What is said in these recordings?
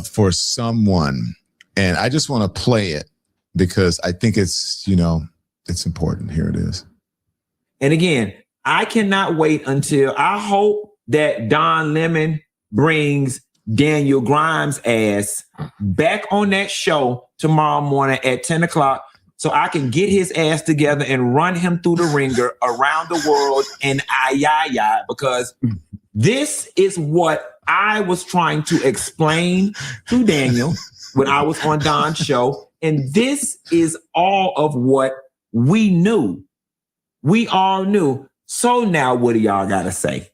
for someone, and I just want to play it because I think it's, it's important. Here it is. And again, I cannot wait until I hope that Don Lemon brings Daniel Grimes' ass back on that show tomorrow morning at 10 o'clock so I can get his ass together and run him through the ringer around the world and because this is what I was trying to explain to Daniel when I was on Don's show. And this is all of what we knew. We all knew. So now what do y'all got to say?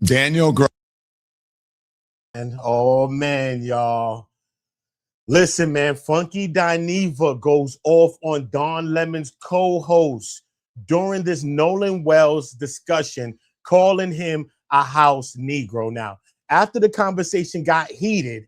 Daniel Grimes. Oh, man, y'all. Listen, man, Funky Dineva goes off on Don Lemon's co-host during this Nolan Wells discussion, calling him a house Negro. Now, after the conversation got heated,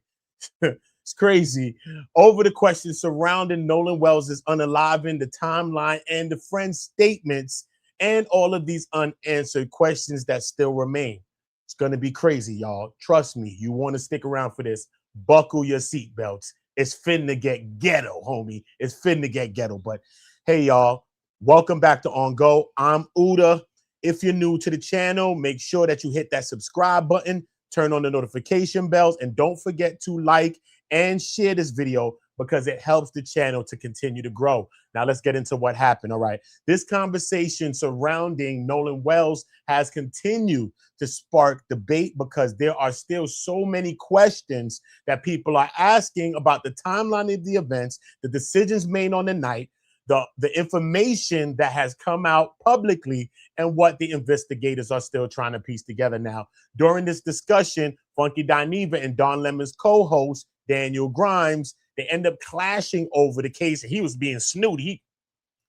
it's crazy, over the questions surrounding Nolan Wells' unaliving, the timeline, and the friend's statements, and all of these unanswered questions that still remain. It's going to be crazy, y'all. Trust me, you want to stick around for this. Buckle your seatbelts. It's finna get ghetto, homie. It's finna get ghetto. But hey, y'all, welcome back to On Go. I'm Uda. If you're new to the channel, make sure that you hit that subscribe button, turn on the notification bells, and don't forget to like and share this video because it helps the channel to continue to grow. Now let's get into what happened. All right. This conversation surrounding Nolan Wells has continued to spark debate because there are still so many questions that people are asking about the timeline of the events, the decisions made on the night, the information that has come out publicly, and what the investigators are still trying to piece together now. During this discussion, Funky Dineva and Don Lemon's co-host, Daniel Grimes, they end up clashing over the case. He was being snooty.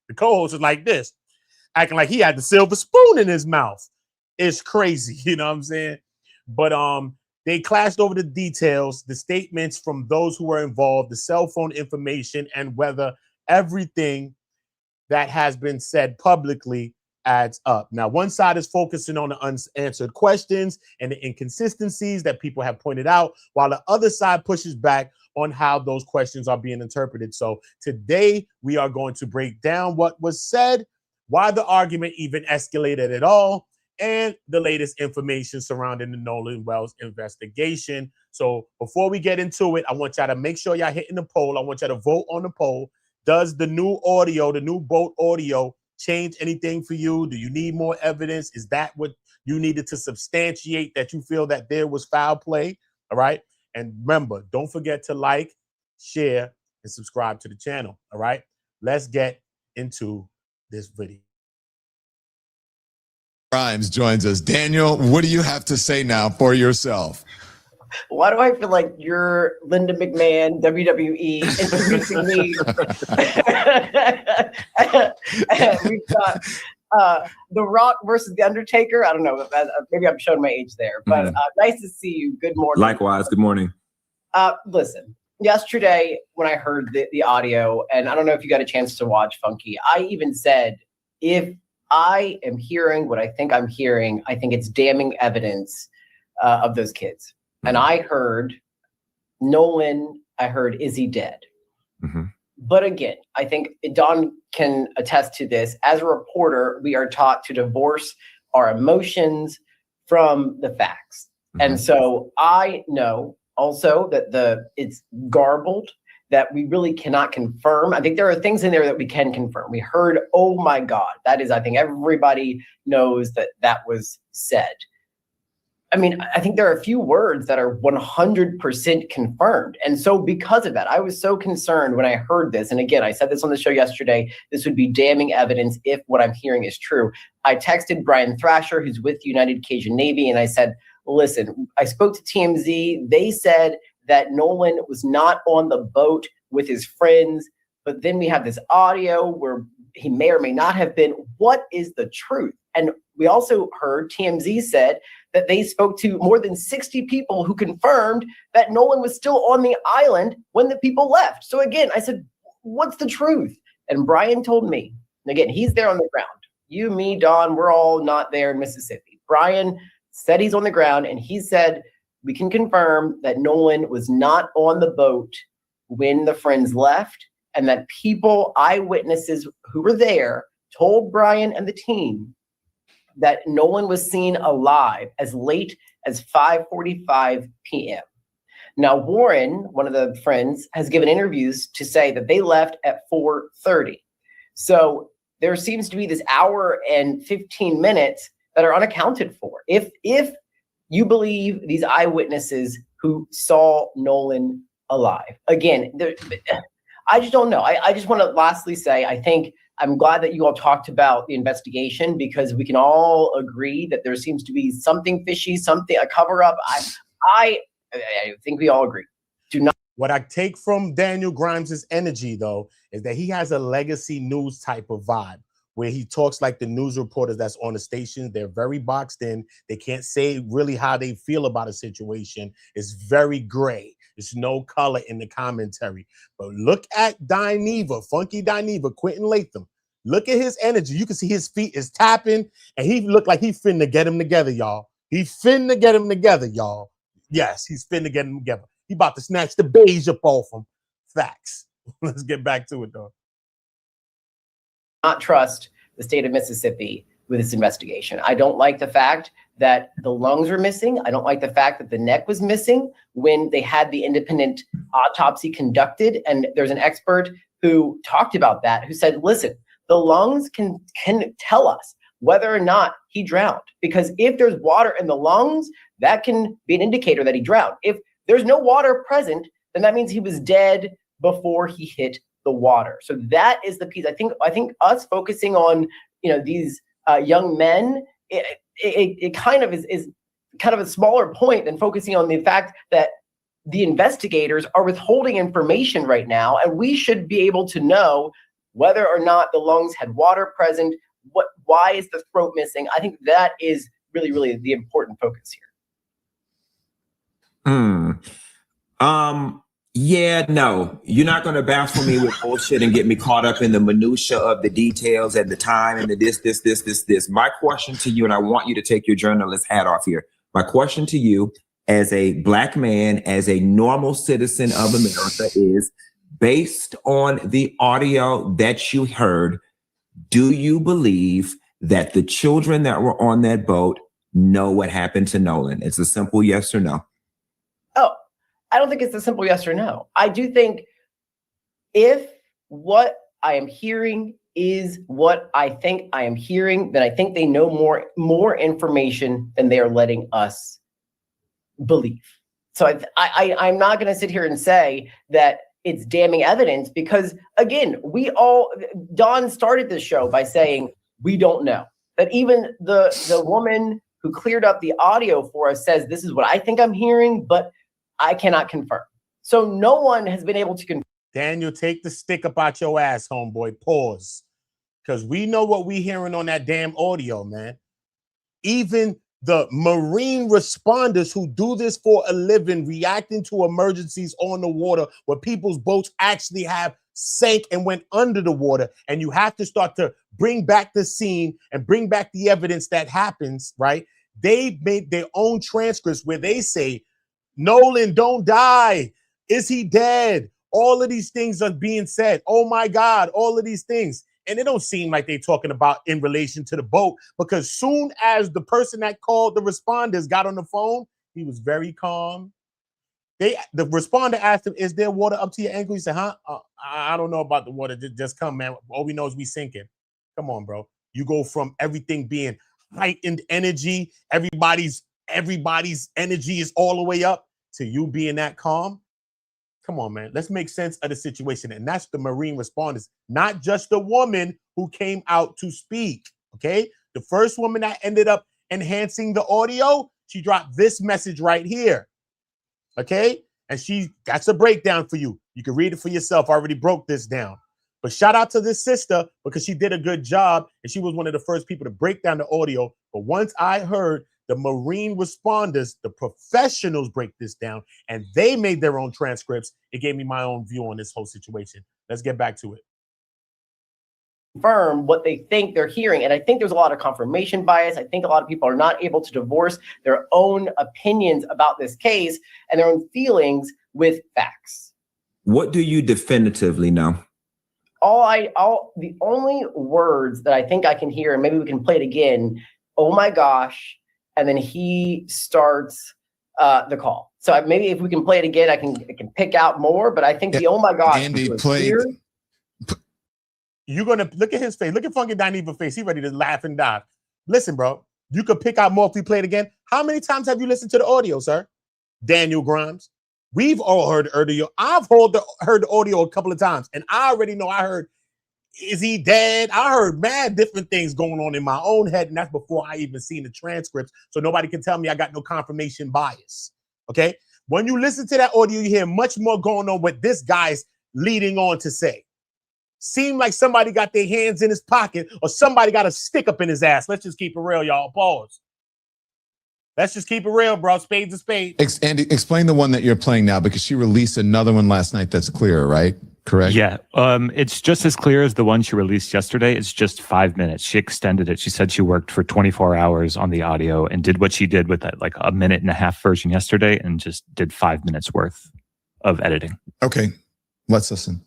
The co-host was like this, acting like he had the silver spoon in his mouth. It's crazy, you know what I'm saying? But they clashed over the details, the statements from those who were involved, the cell phone information, and whether everything that has been said publicly adds up. Now, one side is focusing on the unanswered questions and the inconsistencies that people have pointed out, while the other side pushes back on how those questions are being interpreted. So today we are going to break down what was said, why the argument even escalated at all, and the latest information surrounding the Nolan Wells investigation. So before we get into it, I want y'all to make sure y'all hitting the poll. I want y'all to vote on the poll. Does the new audio, the new boat audio, change anything for you? Do you need more evidence? Is that what you needed to substantiate that you feel that there was foul play? All right. And remember, don't forget to like, share, and subscribe to the channel. All right. Let's get into this video. Grimes joins us. Daniel, what do you have to say now for yourself? Why do I feel like you're Linda McMahon, WWE, introducing me? We've got The Rock versus The Undertaker. I don't know. Maybe I'm showing my age there. But nice to see you. Good morning. Likewise. Good morning. Listen, yesterday when I heard the audio, and I don't know if you got a chance to watch Funky, I even said, if I am hearing what I think I'm hearing, I think it's damning evidence of those kids. And I heard Nolan, I heard, is he dead? But again, I think Don can attest to this. As a reporter, we are taught to divorce our emotions from the facts. And so I know also that it's garbled, that we really cannot confirm. I think there are things in there that we can confirm. We heard, oh my God, that is, I think everybody knows that was said. I mean, I think there are a few words that are 100% confirmed. And so because of that, I was so concerned when I heard this. And again, I said this on the show yesterday, this would be damning evidence if what I'm hearing is true. I texted Brian Thrasher, who's with United Cajun Navy, and I said, listen, I spoke to TMZ. They said that Nolan was not on the boat with his friends, but then we have this audio where he may or may not have been. What is the truth? And we also heard TMZ said that they spoke to more than 60 people who confirmed that Nolan was still on the island when the people left. So again, I said, what's the truth? And Brian told me, and again, he's there on the ground. You, me, Don, we're all not there in Mississippi. Brian said he's on the ground, and he said we can confirm that Nolan was not on the boat when the friends left, and that eyewitnesses who were there told Brian and the team that Nolan was seen alive as late as 5:45 p.m. Now, Warren, one of the friends, has given interviews to say that they left at 4:30. So there seems to be this hour and 15 minutes that are unaccounted for. If you believe these eyewitnesses who saw Nolan alive, again, I just don't know. I just want to lastly say, I think I'm glad that you all talked about the investigation, because we can all agree that there seems to be something fishy, a cover up. I think we all agree. Do not. What I take from Daniel Grimes' energy, though, is that he has a legacy news type of vibe where he talks like the news reporters that's on the station. They're very boxed in. They can't say really how they feel about a situation. It's very gray. There's no color in the commentary. But look at Dineva, Funky Dineva, Quentin Latham. Look at his energy. You can see his feet is tapping, and he looked like he finna get him together, y'all. He finna get him together, y'all. Yes, he's finna get him together. He about to snatch the beige up off him. Facts. Let's get back to it, though. Not trust the state of Mississippi with this investigation. I don't like the fact that the lungs were missing. I don't like the fact that the neck was missing when they had the independent autopsy conducted. And there's an expert who talked about that, who said, listen, the lungs can tell us whether or not he drowned. Because if there's water in the lungs, that can be an indicator that he drowned. If there's no water present, then that means he was dead before he hit the water. So that is the piece. I think us focusing on, these young men, it kind of is kind of a smaller point than focusing on the fact that the investigators are withholding information right now, and we should be able to know whether or not the lungs had water present. Why is the throat missing? I think that is really, really the important focus here. Yeah, no, you're not going to bounce for me with bullshit and get me caught up in the minutia of the details and the time and the this. My question to you, and I want you to take your journalist hat off here. My question to you as a Black man, as a normal citizen of America, is based on the audio that you heard, do you believe that the children that were on that boat know what happened to Nolan? It's a simple yes or no. Oh, I don't think it's a simple yes or no. I do think if what I am hearing is what I think I am hearing, then I think they know more information than they are letting us believe. So I'm not going to sit here and say that it's damning evidence, because again, Dawn started this show by saying we don't know. That even the woman who cleared up the audio for us says this is what I think I'm hearing, but I cannot confirm. So no one has been able to confirm. Daniel, take the stick up out your ass, homeboy. Pause. Because we know what we hearing on that damn audio, man. Even the Marine responders who do this for a living, reacting to emergencies on the water where people's boats actually have sank and went under the water, and you have to start to bring back the scene and bring back the evidence that happens, right? They made their own transcripts where they say, Nolan, don't die. Is he dead? All of these things are being said. Oh my God, all of these things. And it don't seem like they're talking about in relation to the boat, because soon as the person that called the responders got on the phone, he was very calm. The responder asked him, is there water up to your ankle? He said, huh? I don't know about the water. Just come, man. All we know is we sinking. Come on, bro. You go from everything being heightened energy, everybody's energy is all the way up, to you being that calm. Come on, man. Let's make sense of the situation. And that's the Marine responders, not just the woman who came out to speak, okay? The first woman that ended up enhancing the audio, she dropped this message right here, okay? And that's a breakdown for you. You can read it for yourself. I already broke this down. But shout out to this sister, because she did a good job, and she was one of the first people to break down the audio. But once I heard the Marine responders, the professionals, break this down, and they made their own transcripts, it gave me my own view on this whole situation. Let's get back to it. confirm what they think they're hearing. And I think there's a lot of confirmation bias. I think a lot of people are not able to divorce their own opinions about this case and their own feelings with facts. What do you definitively know? The only words that I think I can hear, and maybe we can play it again, oh my gosh, and then he starts the call. So maybe if we can play it again, I can pick out more, but I think the oh my gosh. Andy played. You're gonna look at his face. Look at Funky Dineva face. He ready to laugh and die. Listen, bro, you could pick out more if we play it again. How many times have you listened to the audio, sir? Daniel Grimes. We've all heard the audio. I've heard the audio a couple of times, and I already know I heard, is he dead? I heard mad different things going on in my own head, and that's before I even seen the transcripts, so nobody can tell me I got no confirmation bias, okay? When you listen to that audio, you hear much more going on what this guy's leading on to say. Seemed like somebody got their hands in his pocket or somebody got a stick up in his ass. Let's just keep it real, y'all. Pause. Let's just keep it real, bro. Spade's a spade. Andy, explain the one that you're playing now, because she released another one last night that's clearer, right? Correct? Yeah. It's just as clear as the one she released yesterday. It's just 5 minutes. She extended it. She said she worked for 24 hours on the audio and did what she did with that like a 1.5-minute version yesterday and just did 5 minutes worth of editing. Okay. Let's listen.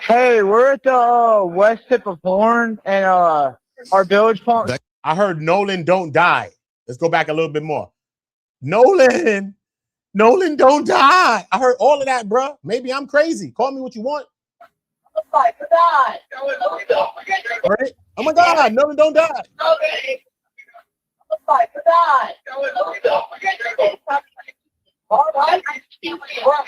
Hey, we're at the west tip of Horn and our village farm. I heard Nolan don't die. Let's go back a little bit more. Nolan don't die. I heard all of that, bro. Maybe I'm crazy. Call me what you want. All right. Oh my God, Nolan don't die.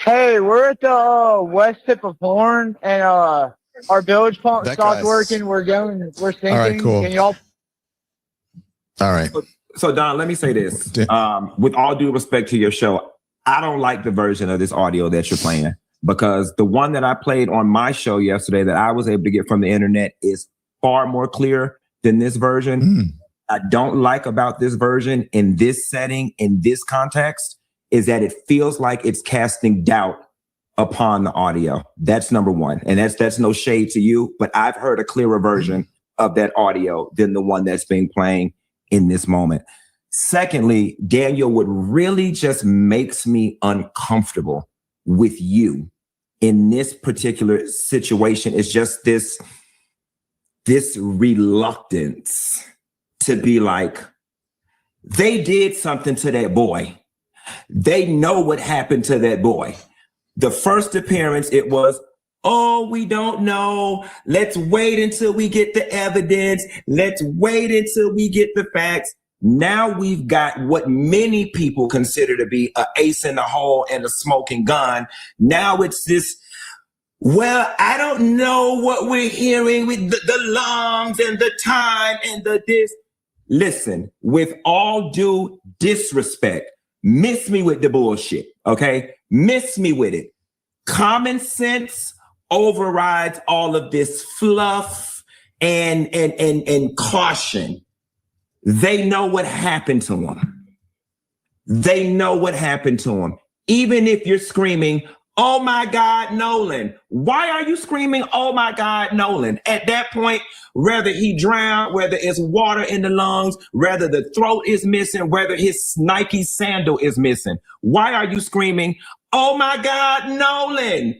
Hey, we're at the west tip of Horn and our village pump stopped working. We're sinking. All right, cool. Can y'all? All right. So Don, let me say this. With all due respect to your show, I don't like the version of this audio that you're playing, because the one that I played on my show yesterday that I was able to get from the internet is far more clear than this version. I don't like about this version in this setting, in this context, is that it feels like it's casting doubt upon the audio. That's number one. And that's no shade to you, but I've heard a clearer version of that audio than the one that's being playing in this moment. Secondly, Daniel, what really just makes me uncomfortable with you in this particular situation is just this reluctance to be like, they did something to that boy. They know what happened to that boy. The first appearance, it was, oh, we don't know. Let's wait until we get the evidence. Let's wait until we get the facts. Now we've got what many people consider to be an ace in the hole and a smoking gun. Now it's this, well, I don't know what we're hearing with the lungs and the time and the this. Listen, with all due disrespect, miss me with the bullshit, okay? Miss me with it. Common sense overrides all of this fluff and caution. They know what happened to him. They know what happened to him. Even if you're screaming, oh my God, Nolan. Why are you screaming, oh my God, Nolan? At that point, whether he drowned, whether it's water in the lungs, whether the throat is missing, whether his Nike sandal is missing, why are you screaming, oh my God, Nolan?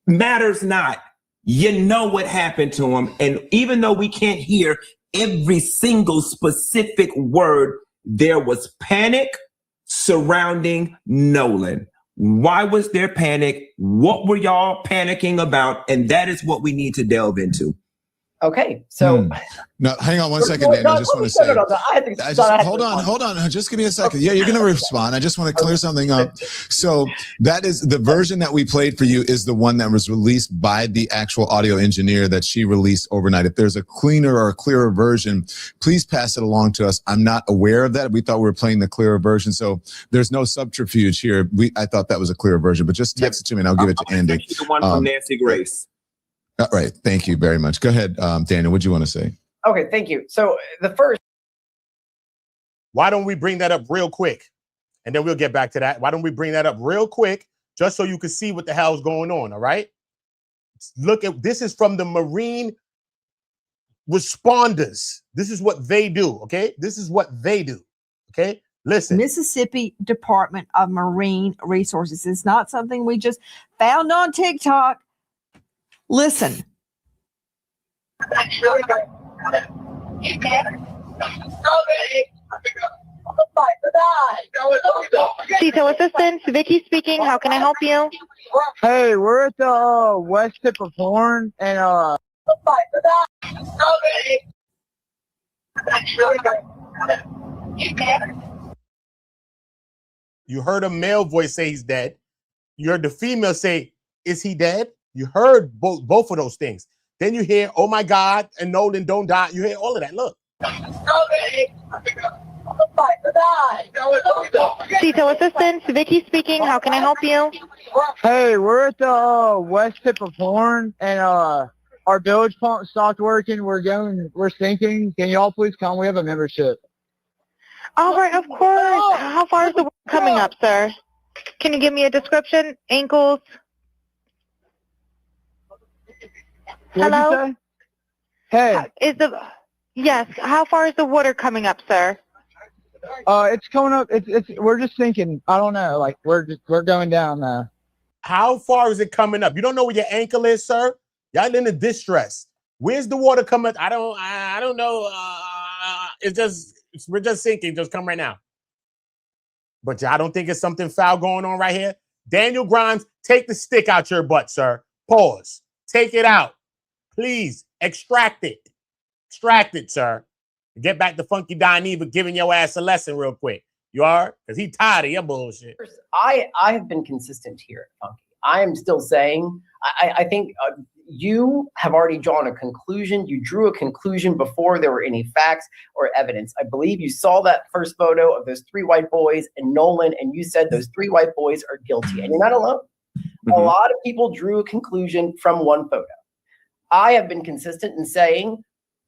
Matters not. You know what happened to him. And even though we can't hear every single specific word, there was panic surrounding Nolan. Why was there panic? What were y'all panicking about? And that is what we need to delve into. Okay, so no, hang on one second, Daniel. I just want to say, hold on. Just give me a second. Yeah, you're going to respond. I just want to clear something up. So that is the version that we played for you is the one that was released by the actual audio engineer that she released overnight. If there's a cleaner or a clearer version, please pass it along to us. I'm not aware of that. We thought we were playing the clearer version, so there's no subterfuge here. I thought that was a clearer version, but just text it to me and I'll give it to Andy. The one from Nancy Grace. All right. Thank you very much. Go ahead, Daniel. What do you want to say? Okay, thank you. So the first. Why don't we bring that up real quick? And then we'll get back to that. Why don't we bring that up real quick just so you can see what the hell's going on, all right? Look at this is from the Marine responders. This is what they do, okay? This is what they do, okay? Listen. Mississippi Department of Marine Resources. It's not something we just found on TikTok. Listen. Detail assistance, Vicky speaking. How can I help you? Hey, we're at the west tip of Horn, and you heard a male voice say he's dead. You heard the female say, "Is he dead?" You heard both of those things. Then you hear, "Oh my God," and Nolan don't die. You hear all of that. Look. Detail assistance, Vicky speaking. How can I help you? hey, we're at the west tip of Horn, and our bilge pump stopped working. We're sinking. Can y'all please come? We have a membership. All right, of course. How far is the work coming up, sir? Can you give me a description? Ankles? Hello? Hey. Yes. How far is the water coming up, sir? It's coming up. We're just sinking. I don't know. Like we're going down now. How far is it coming up? You don't know where your ankle is, sir? Y'all in the distress. Where's the water coming? I don't know. We're just sinking. Just come right now. But I don't think it's something foul going on right here. Daniel Grimes, take the stick out your butt, sir. Pause. Take it out. Please extract it. Extract it, sir. Get back to Funky Dineva giving your ass a lesson real quick. You are? Because he tired of your bullshit. I have been consistent here, Funky. I am still saying, I think you have already drawn a conclusion. You drew a conclusion before there were any facts or evidence. I believe you saw that first photo of those 3 white boys and Nolan, and you said those 3 white boys are guilty. And you're not alone. Mm-hmm. A lot of people drew a conclusion from one photo. I have been consistent in saying,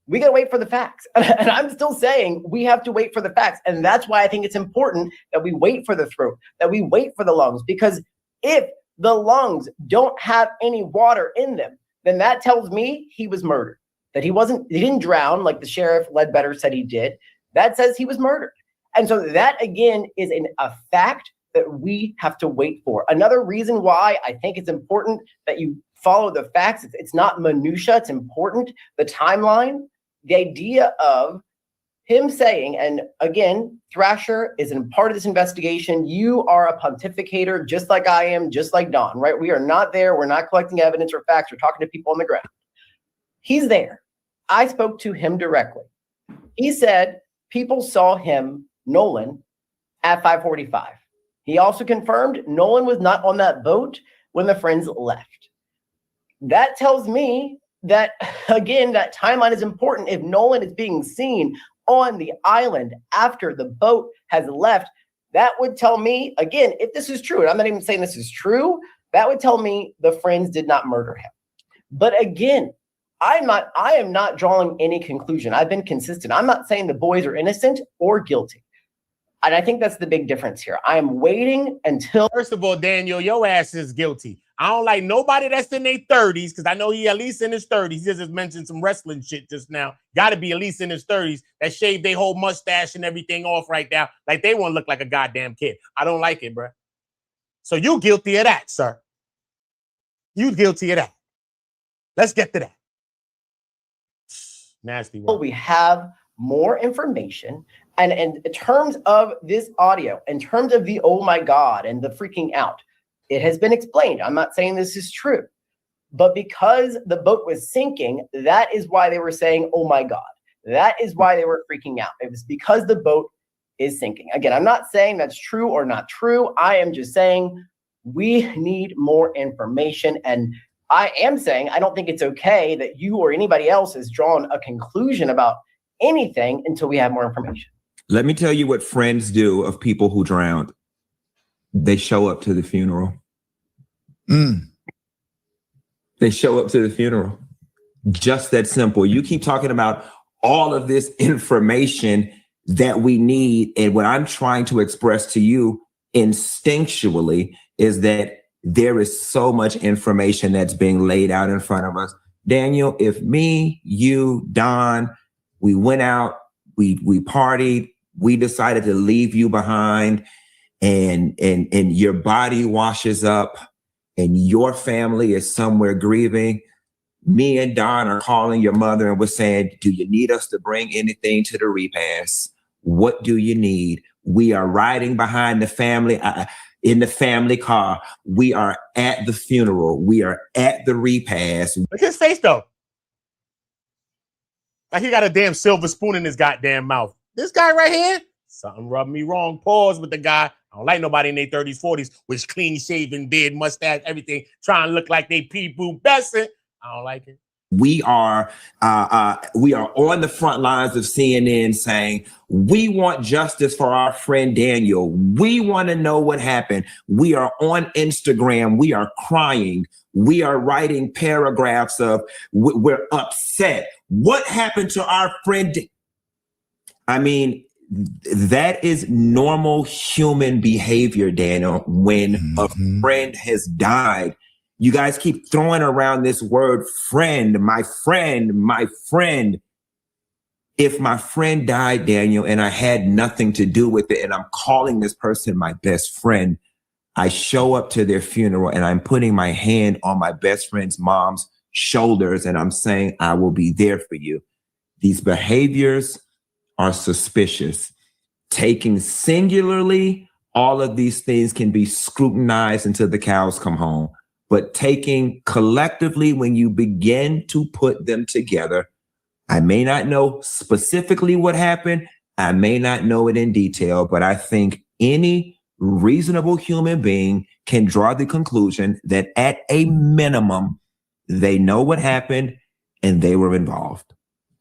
we got to wait for the facts. And I'm still saying we have to wait for the facts. And that's why I think it's important that we wait for the throat, that we wait for the lungs. Because if the lungs don't have any water in them, then that tells me he was murdered. That he didn't drown like the sheriff Ledbetter said he did. That says he was murdered. And so that, again, is a fact that we have to wait for. Another reason why I think it's important that you follow the facts. It's not minutia. It's important. The timeline, the idea of him saying, and again, Thrasher is a part of this investigation. You are a pontificator just like I am, just like Don, right? We are not there. We're not collecting evidence or facts. We're talking to people on the ground. He's there. I spoke to him directly. He said people saw him, Nolan, at 5:45. He also confirmed Nolan was not on that boat when the friends left. That tells me that, again, that timeline is important. If Nolan is being seen on the island after the boat has left, that would tell me, again, if this is true, and I'm not even saying this is true, that would tell me the friends did not murder him. But again, I am not drawing any conclusion. I've been consistent. I'm not saying the boys are innocent or guilty. And I think that's the big difference here. I am waiting until... First of all, Daniel, your ass is guilty. I don't like nobody that's in their 30s, because I know he at least in his 30s. He just mentioned some wrestling shit just now. Got to be at least in his 30s that shaved their whole mustache and everything off right now. Like they want to look like a goddamn kid. I don't like it, bro. So you guilty of that, sir. You guilty of that. Let's get to that. Nasty one. We have more information. And in terms of this audio, in terms of the oh my God and the freaking out, it has been explained. I'm not saying this is true. But because the boat was sinking, that is why they were saying, oh my God. That is why they were freaking out. It was because the boat is sinking. Again, I'm not saying that's true or not true. I am just saying we need more information. And I am saying I don't think it's okay that you or anybody else has drawn a conclusion about anything until we have more information. Let me tell you what friends do of people who drowned. They show up to the funeral. They show up to the funeral. Just that simple. You keep talking about all of this information that we need. And what I'm trying to express to you instinctually is that there is so much information that's being laid out in front of us. Daniel, if me, you, Don, we went out, we partied, we decided to leave you behind, and your body washes up and your family is somewhere grieving, me and Don are calling your mother and we're saying, do you need us to bring anything to the repast? What do you need? We are riding behind the family in the family car. We are at the funeral. We are at the repast. Look at his face, though. Like he got a damn silver spoon in his goddamn mouth. This guy right here, something rubbed me wrong. Pause with the guy. I don't like nobody in their 30s, 40s with clean shaven, beard, mustache, everything, trying to look like they pee-poo besting. I don't like it. We are on the front lines of CNN saying, we want justice for our friend Daniel. We want to know what happened. We are on Instagram. We are crying. We are writing paragraphs of, we're upset. What happened to our friend? I mean, that is normal human behavior, Daniel, when a friend has died. You guys keep throwing around this word friend, my friend, my friend. If my friend died, Daniel, and I had nothing to do with it, and I'm calling this person my best friend, I show up to their funeral and I'm putting my hand on my best friend's mom's shoulders and I'm saying, I will be there for you. These behaviors are suspicious. Taking singularly, all of these things can be scrutinized until the cows come home. But taking collectively, when you begin to put them together, I may not know specifically what happened. I may not know it in detail, but I think any reasonable human being can draw the conclusion that at a minimum, they know what happened and they were involved.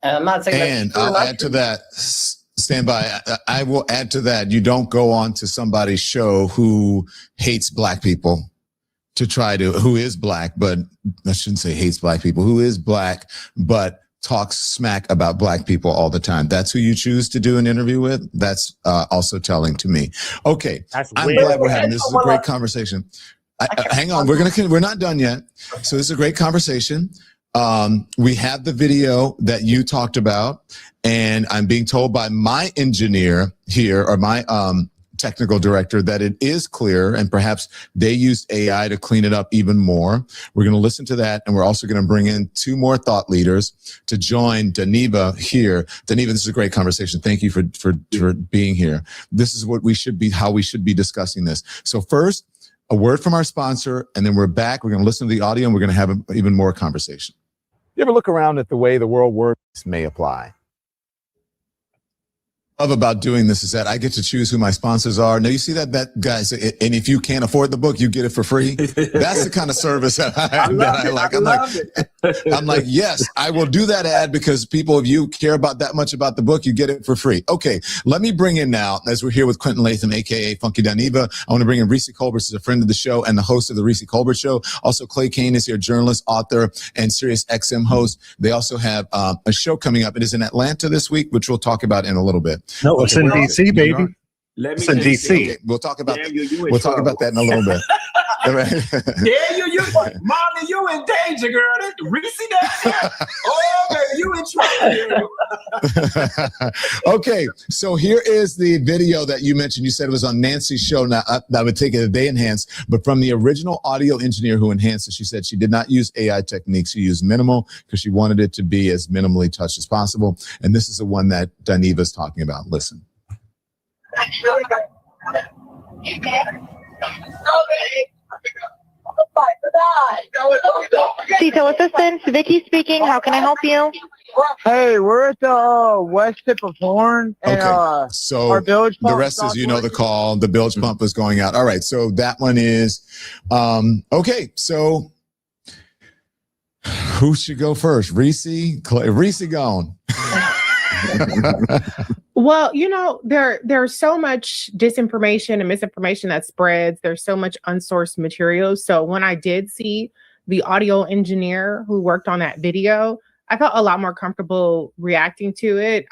And I'm not saying and I'll add to that. Stand by. I will add to that. You don't go on to somebody's show who hates black people to try to, who is black, but I shouldn't say hates black people, who is black, but talks smack about black people all the time. That's who you choose to do an interview with. That's also telling to me. Okay. I'm glad we're having this. Is a great conversation. Hang on. We're not done yet. So this is a great conversation. We have the video that you talked about, and I'm being told by my engineer here, or my technical director, that it is clear, and perhaps they used AI to clean it up even more. We're going to listen to that, and we're also going to bring in 2 more thought leaders to join Dineva here. Dineva, this is a great conversation. Thank you for being here. This is what we should be, how we should be discussing this. So first, a word from our sponsor, and then we're back. We're going to listen to the audio, and we're going to have even more conversation. You ever look around at the way the world works may apply? Love about doing this is that I get to choose who my sponsors are. Now you see that guys, and if you can't afford the book, you get it for free. That's the kind of service that I like. I'm like, yes, I will do that ad because people, if you care about that much about the book, you get it for free. Okay, let me bring in now, as we're here with Quentin Latham, aka Funky Dineva, I want to bring in Reese Colbert, who's a friend of the show and the host of the Reese Colbert Show. Also, Clay Kane is here, journalist, author, and Sirius XM host. They also have a show coming up. It is in Atlanta this week, which we'll talk about in a little bit. No, it's in DC, baby. It's in DC. Okay, we'll talk about that in a little bit. Daniel, Molly, you in danger, girl. Reese, oh, baby, you in trouble. Okay, so here is the video that you mentioned. You said it was on Nancy's show. Now, I would take it that they enhanced, but from the original audio engineer who enhanced it, she said she did not use AI techniques. She used minimal because she wanted it to be as minimally touched as possible. And this is the one that Dineva is talking about. Listen. Detail assistant, Vicky speaking. How can I help you? Hey, we're at the west tip of Horn, and Okay, so our bilge the pump rest is, stopped you know, the working. call, the bilge pump is going out. All right, so that one is, okay, so who should go first? Reese? Reese gone. Well, you know, there's so much disinformation and misinformation that spreads. There's so much unsourced material. So when I did see the audio engineer who worked on that video, I felt a lot more comfortable reacting to it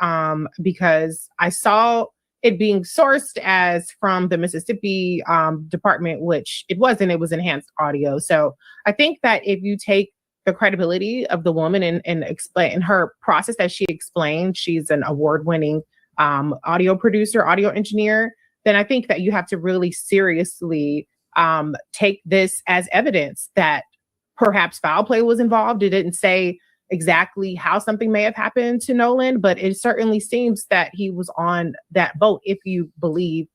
because I saw it being sourced as from the Mississippi department, which it wasn't. It was enhanced audio. So I think that if you take the credibility of the woman and explain her process that she explained, she's an award-winning audio producer, audio engineer, then I think that you have to really seriously take this as evidence that perhaps foul play was involved. It didn't say exactly how something may have happened to Nolan, but it certainly seems that he was on that boat, if you believe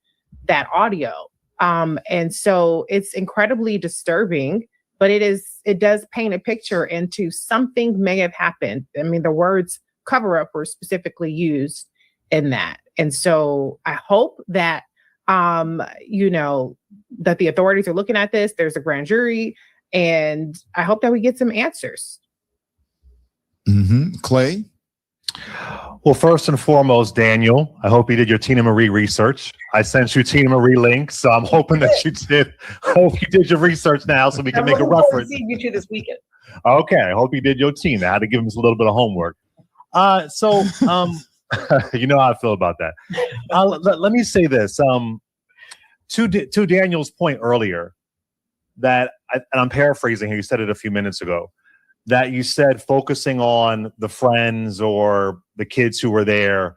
that audio. And so it's incredibly disturbing, but it does paint a picture into something may have happened. I mean, the words cover up were specifically used in that. And so I hope that, you know, that the authorities are looking at this. There's a grand jury, and I hope that we get some answers. Clay? Well, first and foremost, Daniel, I hope you did your Tina Marie research. I sent you Tina Marie link, so I'm hoping that you did. Hope you did your research now so we can make a reference. See you two this weekend. Okay, I hope you did your Tina. I had to give him a little bit of homework. You know how I feel about that. Let me say this. To Daniel's point earlier, that, and I'm paraphrasing here, you said it a few minutes ago, that you said focusing on the friends or the kids who were there,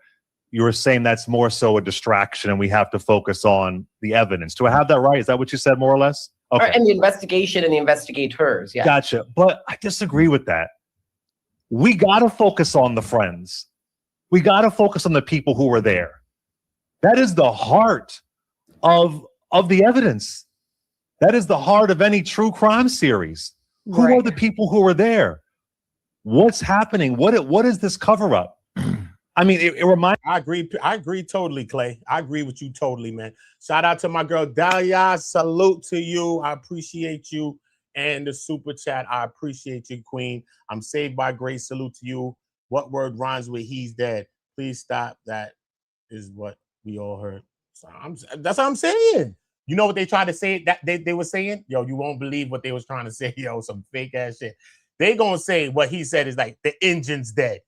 you were saying that's more so a distraction and we have to focus on the evidence. Do I have that right? Is that what you said more or less? Okay. And the investigation and the investigators. Yeah. Gotcha. But I disagree with that. We got to focus on the friends. We got to focus on the people who were there. That is the heart of the evidence. That is the heart of any true crime series. Who are the people who were there? What's happening? What is this cover up? I mean, it reminds. I agree totally, Clay. I agree with you totally, man. Shout out to my girl Dahlia. Salute to you. I appreciate you. And the super chat. I appreciate you, Queen. I'm saved by grace. Salute to you. What word rhymes with he's dead? Please stop. That is what we all heard. So that's what I'm saying. You know what they tried to say that they were saying? Yo, you won't believe what they was trying to say. Yo, some fake ass shit. They gonna say what he said is like the engine's dead.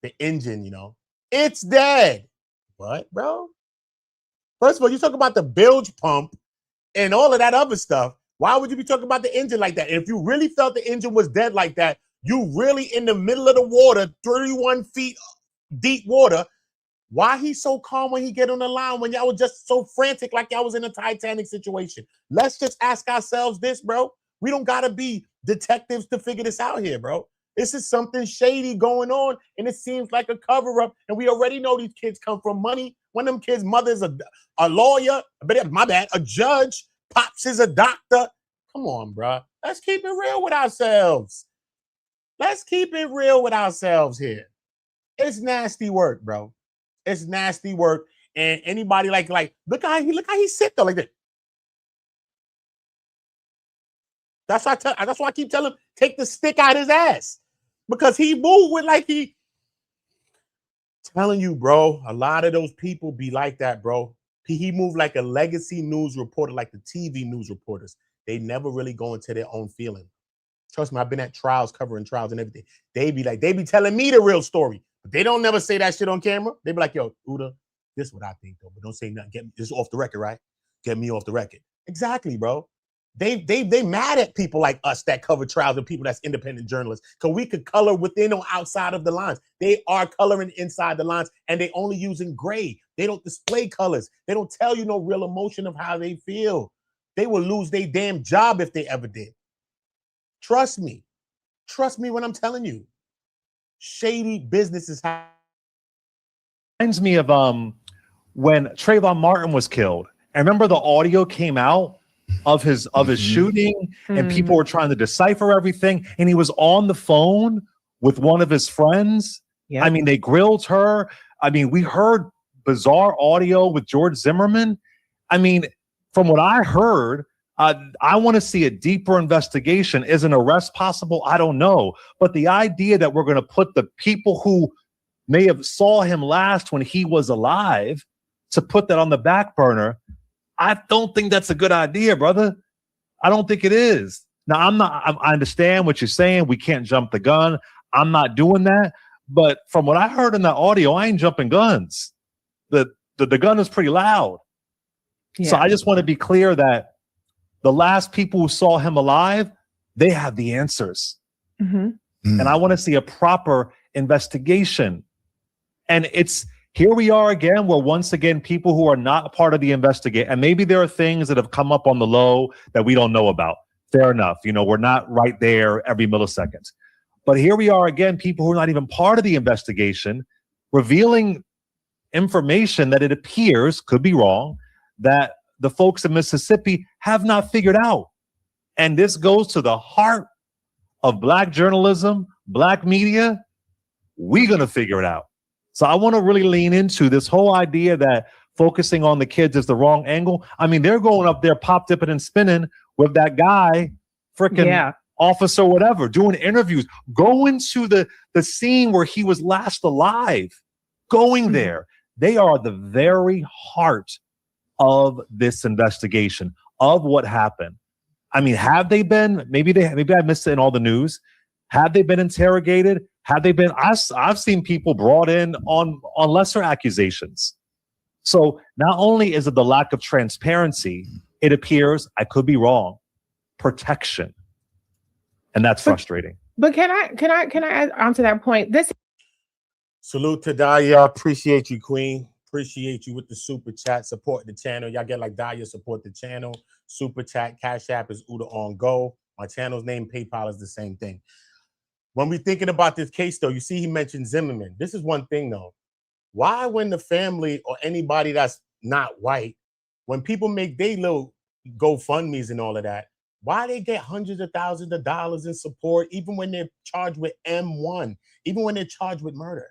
The engine, you know, it's dead. What, bro? First of all, you talk about the bilge pump and all of that other stuff. Why would you be talking about the engine like that? And if you really felt the engine was dead like that, you really in the middle of the water, 31 feet deep water. Why he so calm when he get on the line when y'all was just so frantic like y'all was in a Titanic situation? Let's just ask ourselves this, bro. We don't gotta be detectives to figure this out here, bro. This is something shady going on, and it seems like a cover-up. And we already know these kids come from money. One of them kids' mother's a lawyer, but my bad, a judge. Pops is a doctor. Come on, bro. Let's keep it real with ourselves. Let's keep it real with ourselves here. It's nasty work, bro. It's nasty work. And anybody like look how he sit there like that. That's why I keep telling him, take the stick out his ass. Because he moved with like he telling you, bro, a lot of those people be like that, bro. He moved like a legacy news reporter, like the TV news reporters. They never really go into their own feeling. Trust me, I've been at trials, covering trials and everything. They be telling me the real story. But they don't never say that shit on camera. They be like, yo, Uda, this is what I think, though. But don't say nothing. Get this off the record, right? Get me off the record. Exactly, bro. They mad at people like us that cover trials and people that's independent journalists. Because we could color within or outside of the lines. They are coloring inside the lines, and they only using gray. They don't display colors. They don't tell you no real emotion of how they feel. They will lose their damn job if they ever did. Trust me. Trust me when I'm telling you. Shady businesses happen. Reminds me of when Trayvon Martin was killed. And remember the audio came out of his shooting, and people were trying to decipher everything, and he was on the phone with one of his friends. Yep. I mean, they grilled her. I mean, we heard bizarre audio with George Zimmerman. I mean, from what I heard, I want to see a deeper investigation. Is an arrest possible? I don't know. But the idea that we're going to put the people who may have saw him last when he was alive to put that on the back burner, I don't think that's a good idea, brother. I don't think it is. Now, I understand what you're saying. We can't jump the gun. I'm not doing that. But from what I heard in that audio, I ain't jumping guns. The gun is pretty loud. Yeah. So I just want to be clear that the last people who saw him alive, they have the answers. And I want to see a proper investigation. And here we are again, where once again, people who are not a part of the investigation, and maybe there are things that have come up on the low that we don't know about. Fair enough. You know, we're not right there every millisecond. But here we are again, people who are not even part of the investigation, revealing information that it appears, could be wrong, that the folks in Mississippi have not figured out. And this goes to the heart of Black journalism, Black media. We're going to figure it out. So I want to really lean into this whole idea that focusing on the kids is the wrong angle. I mean, they're going up there pop dipping and spinning with that guy, freaking officer, whatever, doing interviews, going to the scene where he was last alive, going there. They are the very heart of this investigation, of what happened. I mean, have they been, maybe I missed it in all the news. Have they been interrogated? Have they been, I've seen people brought in on lesser accusations. So not only is it the lack of transparency, it appears, I could be wrong, protection. And that's frustrating. But can I add on to that point? Salute to Daya. Appreciate you, Queen. Appreciate you with the super chat. Support the channel. Y'all get like Daya, support the channel. Super chat, Cash App is Uda on Go. My channel's name, PayPal is the same thing. When we're thinking about this case, though, you see he mentioned Zimmerman. This is one thing, though. Why, when the family or anybody that's not white, when people make their little GoFundMes and all of that, why they get hundreds of thousands of dollars in support, even when they're charged with M1, even when they're charged with murder,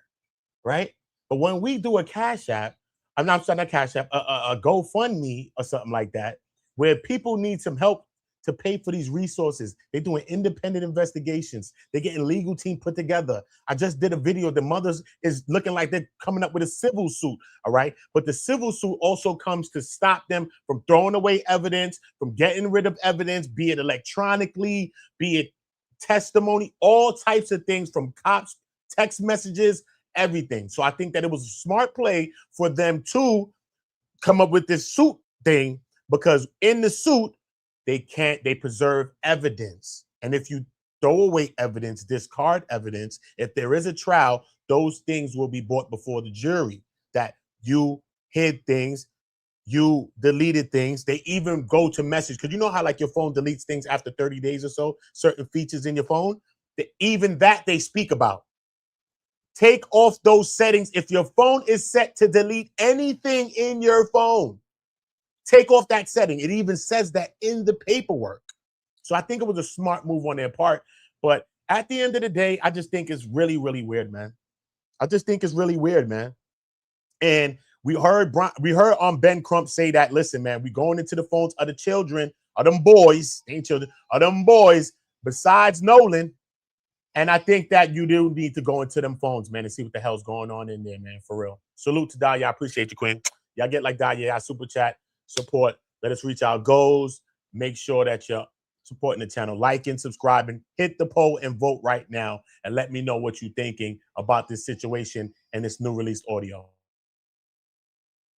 right? But when we do a Cash App, I'm not saying a Cash App, a GoFundMe or something like that, where people need some help to pay for these resources. They're doing independent investigations. They're getting legal team put together. I just did a video. The mothers is looking like they're coming up with a civil suit, all right? But the civil suit also comes to stop them from throwing away evidence, from getting rid of evidence, be it electronically, be it testimony, all types of things, from cops, text messages, everything. So I think that it was a smart play for them to come up with this suit thing, because in the suit, they preserve evidence. And if you throw away evidence, discard evidence, if there is a trial, those things will be brought before the jury, that you hid things, you deleted things. They even go to message, because you know how like your phone deletes things after 30 days or so, certain features in your phone, even that they speak about. Take off those settings. If your phone is set to delete anything in your phone, take off that setting. It even says that in the paperwork. So I think it was a smart move on their part. But at the end of the day, I just think it's really, really weird, man. I just think it's really weird, man. And we heard Ben Crump say that, listen, man, we going into the phones of the children, of them boys, ain't children, of them boys, besides Nolan. And I think that you do need to go into them phones, man, and see what the hell's going on in there, man, for real. Salute to Daya. I appreciate you, Queen. Y'all get like Daya, super chat. Support. Let us reach our goals. Make sure that you're supporting the channel, liking, subscribing, hit the poll and vote right now, and let me know what you're thinking about this situation and this new released audio.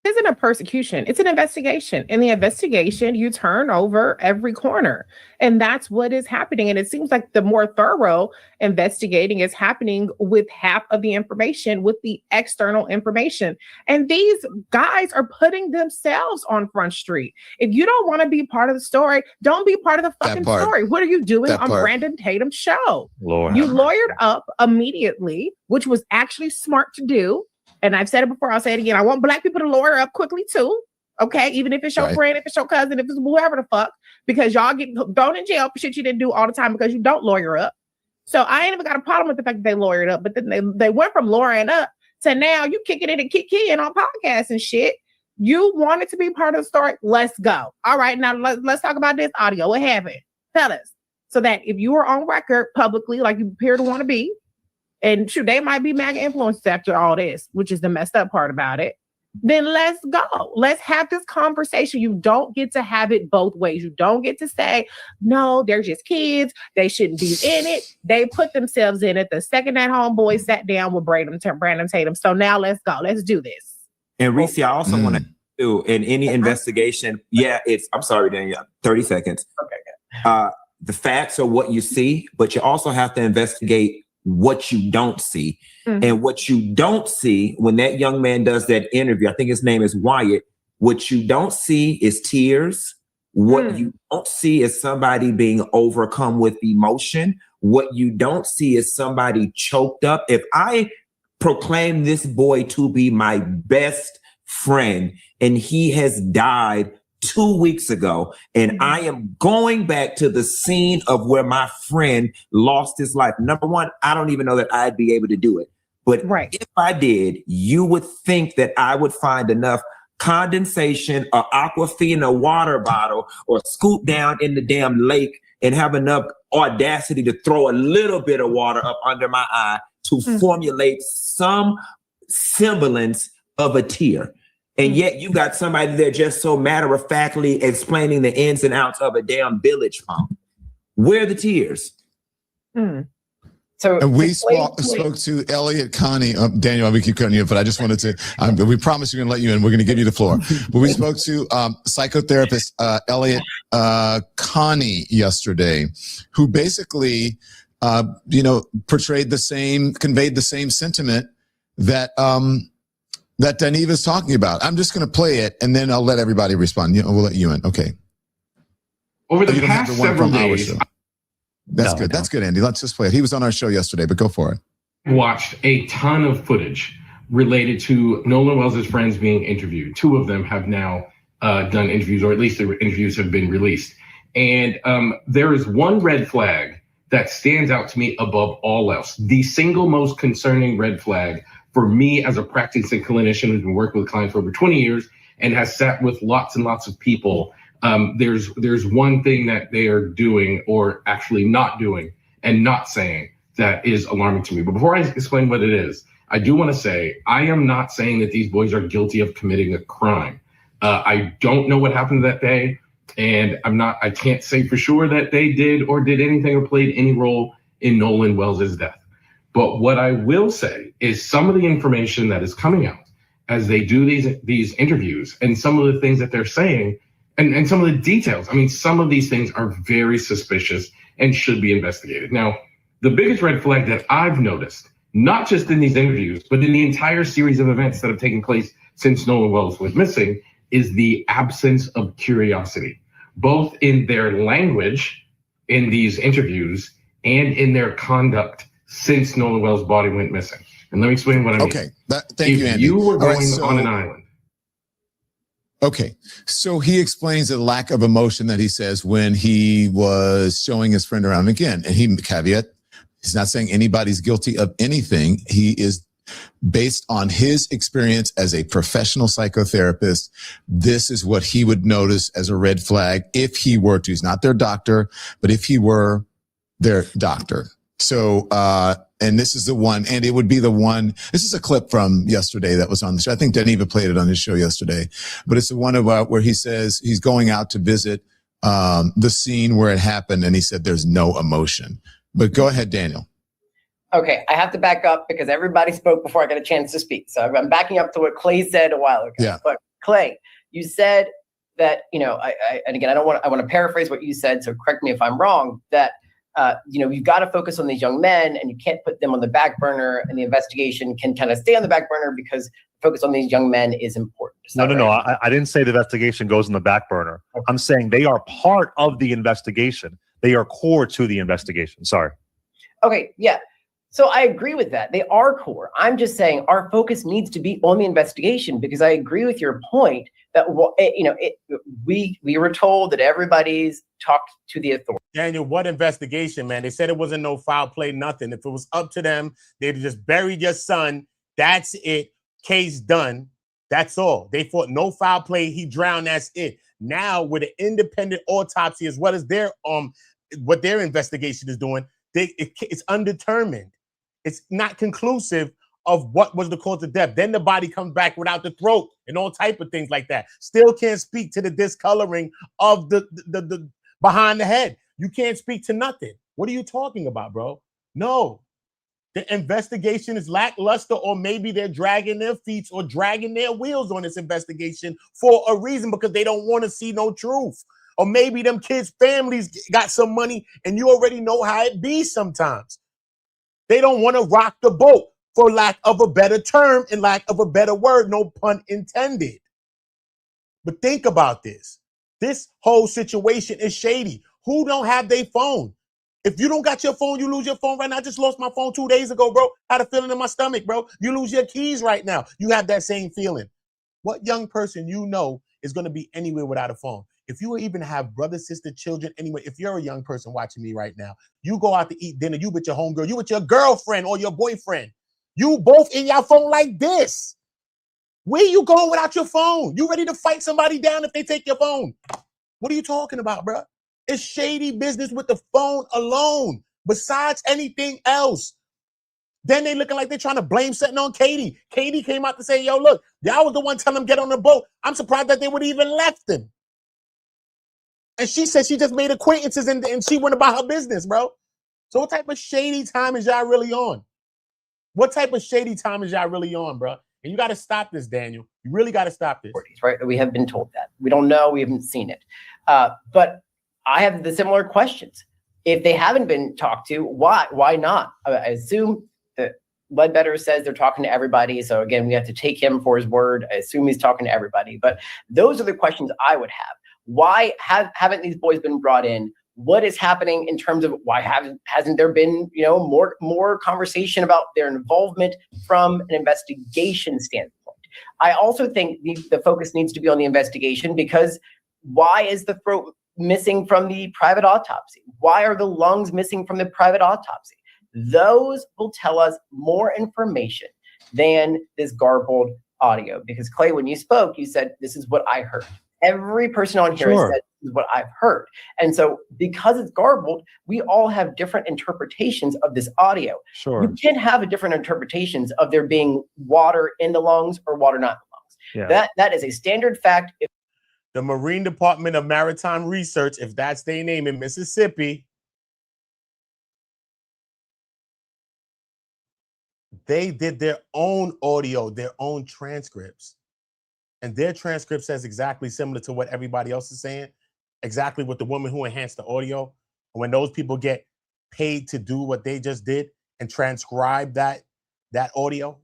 It isn't a persecution. It's an investigation. In the investigation, you turn over every corner. And that's what is happening. And it seems like the more thorough investigating is happening with half of the information, with the external information. And these guys are putting themselves on Front Street. If you don't want to be part of the story, don't be part of the fucking story. What are you doing on Brandon Tatum's show? Lord. You lawyered up immediately, which was actually smart to do. And I've said it before, I'll say it again. I want Black people to lawyer up quickly too. Okay, even if it's your friend, if it's your cousin, if it's whoever the fuck, because y'all get thrown in jail for shit you didn't do all the time because you don't lawyer up. So I ain't even got a problem with the fact that they lawyered up, but then they went from lawyering up to now you kicking it and kicking on podcasts and shit. You wanted to be part of the story. Let's go. All right, now let's talk about this audio. What happened? Tell us. So that if you were on record publicly, like you appear to want to be, and shoot, they might be MAGA influenced after all this, which is the messed up part about it. Then let's go. Let's have this conversation. You don't get to have it both ways. You don't get to say, no, they're just kids. They shouldn't be in it. They put themselves in it the second that homeboy sat down with Brandon Tatum. So now let's go. Let's do this. And Reese, I also want to do in any investigation. Yeah, I'm sorry, Daniel, 30 seconds. Okay. The facts are what you see, but you also have to investigate what you don't see. And what you don't see when that young man does that interview, I think his name is Wyatt, what you don't see is tears. What you don't see is somebody being overcome with emotion. What you don't see is somebody choked up. If I proclaim this boy to be my best friend and he has died 2 weeks ago, and I am going back to the scene of where my friend lost his life. Number one, I don't even know that I'd be able to do it. But if I did, you would think that I would find enough condensation or Aquafina water bottle or scoop down in the damn lake and have enough audacity to throw a little bit of water up under my eye to formulate some semblance of a tear. And yet you got somebody there just so matter-of-factly explaining the ins and outs of a damn village pump. Where are the tears? So and we spoke to Elliot Connie. Daniel, we keep cutting you, but I just wanted to, we promise we're going to let you in. We're going to give you the floor. But we spoke to psychotherapist Elliot Connie yesterday, who basically, conveyed the same sentiment that that Dineva is talking about. I'm just going to play it, and then I'll let everybody respond. We'll let you in. Okay. Over the past several days, That's good. That's good, Andy. Let's just play it. He was on our show yesterday, but go for it. Watched a ton of footage related to Nolan Wells' friends being interviewed. 2 of them have now done interviews, or at least their interviews have been released. And there is one red flag that stands out to me above all else. The single most concerning red flag for me as a practicing clinician who's been working with clients for over 20 years and has sat with lots and lots of people. There's one thing that they are doing or actually not doing and not saying that is alarming to me. But before I explain what it is, I do want to say, I am not saying that these boys are guilty of committing a crime. I don't know what happened that day. And I can't say for sure that they did or did anything or played any role in Nolan Wells' death. But what I will say is some of the information that is coming out as they do these interviews and some of the things that they're saying and some of the details. I mean, some of these things are very suspicious and should be investigated. Now, the biggest red flag that I've noticed, not just in these interviews, but in the entire series of events that have taken place since Nolan Wells was missing, is the absence of curiosity, both in their language in these interviews and in their conduct since Nolan Wells' body went missing. And let me explain what I mean. Okay, thank you, Andy. If you were going on an island. Okay, so he explains the lack of emotion that he says when he was showing his friend around again. And he caveat, he's not saying anybody's guilty of anything. He is based on his experience as a professional psychotherapist. This is what he would notice as a red flag if he were to. He's not their doctor, but if he were their doctor. So, and this is the one, and it would be the one, this is a clip from yesterday that was on the show. I think Dineva played it on his show yesterday, but it's the one about where he says he's going out to visit the scene where it happened, and he said there's no emotion. But go ahead, Daniel. Okay, I have to back up because everybody spoke before I got a chance to speak. So I'm backing up to what Clay said a while ago. Yeah. But Clay, you said that, and again, I want to paraphrase what you said, so correct me if I'm wrong, that you've got to focus on these young men and you can't put them on the back burner, and the investigation can kind of stay on the back burner because focus on these young men is important. No. I didn't say the investigation goes on the back burner. Okay. I'm saying they are part of the investigation. They are core to the investigation. Sorry. Okay. Yeah. So I agree with that. They are core. I'm just saying our focus needs to be on the investigation, because I agree with your point that we were told that everybody's talked to the authorities. Daniel, what investigation, man? They said it wasn't no foul play, nothing. If it was up to them, they'd just buried your son. That's it. Case done. That's all. They thought no foul play. He drowned. That's it. Now with an independent autopsy, as well as their what their investigation is doing, it's undetermined. It's not conclusive of what was the cause of death. Then the body comes back without the throat and all type of things like that. Still can't speak to the discoloring of the behind the head. You can't speak to nothing. What are you talking about, bro? No. The investigation is lackluster, or maybe they're dragging their feet or dragging their wheels on this investigation for a reason, because they don't want to see no truth. Or maybe them kids' families got some money, and you already know how it be sometimes. They don't want to rock the boat, for lack of a better term and lack of a better word, no pun intended. But think about this. This whole situation is shady. Who don't have their phone? If you don't got your phone, you lose your phone right now. I just lost my phone 2 days ago, bro. Had a feeling in my stomach, bro. You lose your keys right now. You have that same feeling. What young person you know is going to be anywhere without a phone? If you even have brother, sister, children, anyway, if you're a young person watching me right now, you go out to eat dinner, you with your homegirl, you with your girlfriend or your boyfriend, you both in your phone like this. Where you going without your phone? You ready to fight somebody down if they take your phone? What are you talking about, bro? It's shady business with the phone alone, besides anything else. Then they looking like they're trying to blame something on Katie. Katie came out to say, yo, look, y'all was the one telling them get on the boat. I'm surprised that they would even left him. And she said she just made acquaintances and she went about her business, bro. So what type of shady time is y'all really on? What type of shady time is y'all really on, bro? And you got to stop this, Daniel. You really got to stop this. Right? We have been told that. We don't know. We haven't seen it. But I have the similar questions. If they haven't been talked to, why? Why not? I assume that Ledbetter says they're talking to everybody. So again, we have to take him for his word. I assume he's talking to everybody. But those are the questions I would have. Why haven't these boys been brought in? What is happening in terms of why hasn't there been more conversation about their involvement from an investigation standpoint? I also think the focus needs to be on the investigation, because why is the throat missing from the private autopsy? Why are the lungs missing from the private autopsy? Those will tell us more information than this garbled audio. Because Clay, when you spoke, you said, this is what I heard. Every person on here has said, this is what I've heard. And so because it's garbled, we all have different interpretations of this audio. Sure. You can have different interpretations of there being water in the lungs or water not in the lungs. Yeah. That is a standard fact. The Marine Department of Maritime Research, if that's their name, in Mississippi, they did their own audio, their own transcripts. And their transcript says exactly similar to what everybody else is saying, exactly what the woman who enhanced the audio. And when those people get paid to do what they just did and transcribe that audio,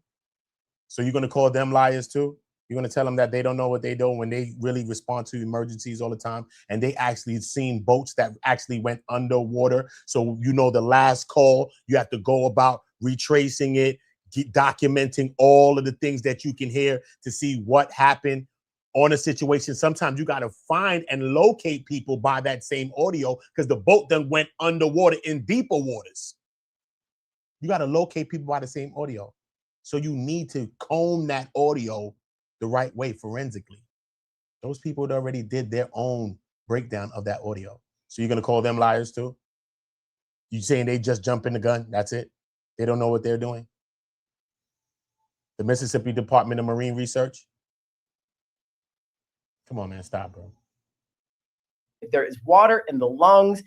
so you're going to call them liars too? You're going to tell them that they don't know what they do when they really respond to emergencies all the time, and they actually seen boats that actually went underwater. So the last call, you have to go about retracing it, documenting all of the things that you can hear to see what happened on a situation. Sometimes you got to find and locate people by that same audio, because the boat then went underwater in deeper waters. You got to locate people by the same audio. So you need to comb that audio the right way forensically. Those people already did their own breakdown of that audio. So you're going to call them liars too? You saying they just jump in the gun? That's it? They don't know what they're doing? The Mississippi Department of Marine Research? Come on, man, stop, bro. If there is water in the lungs,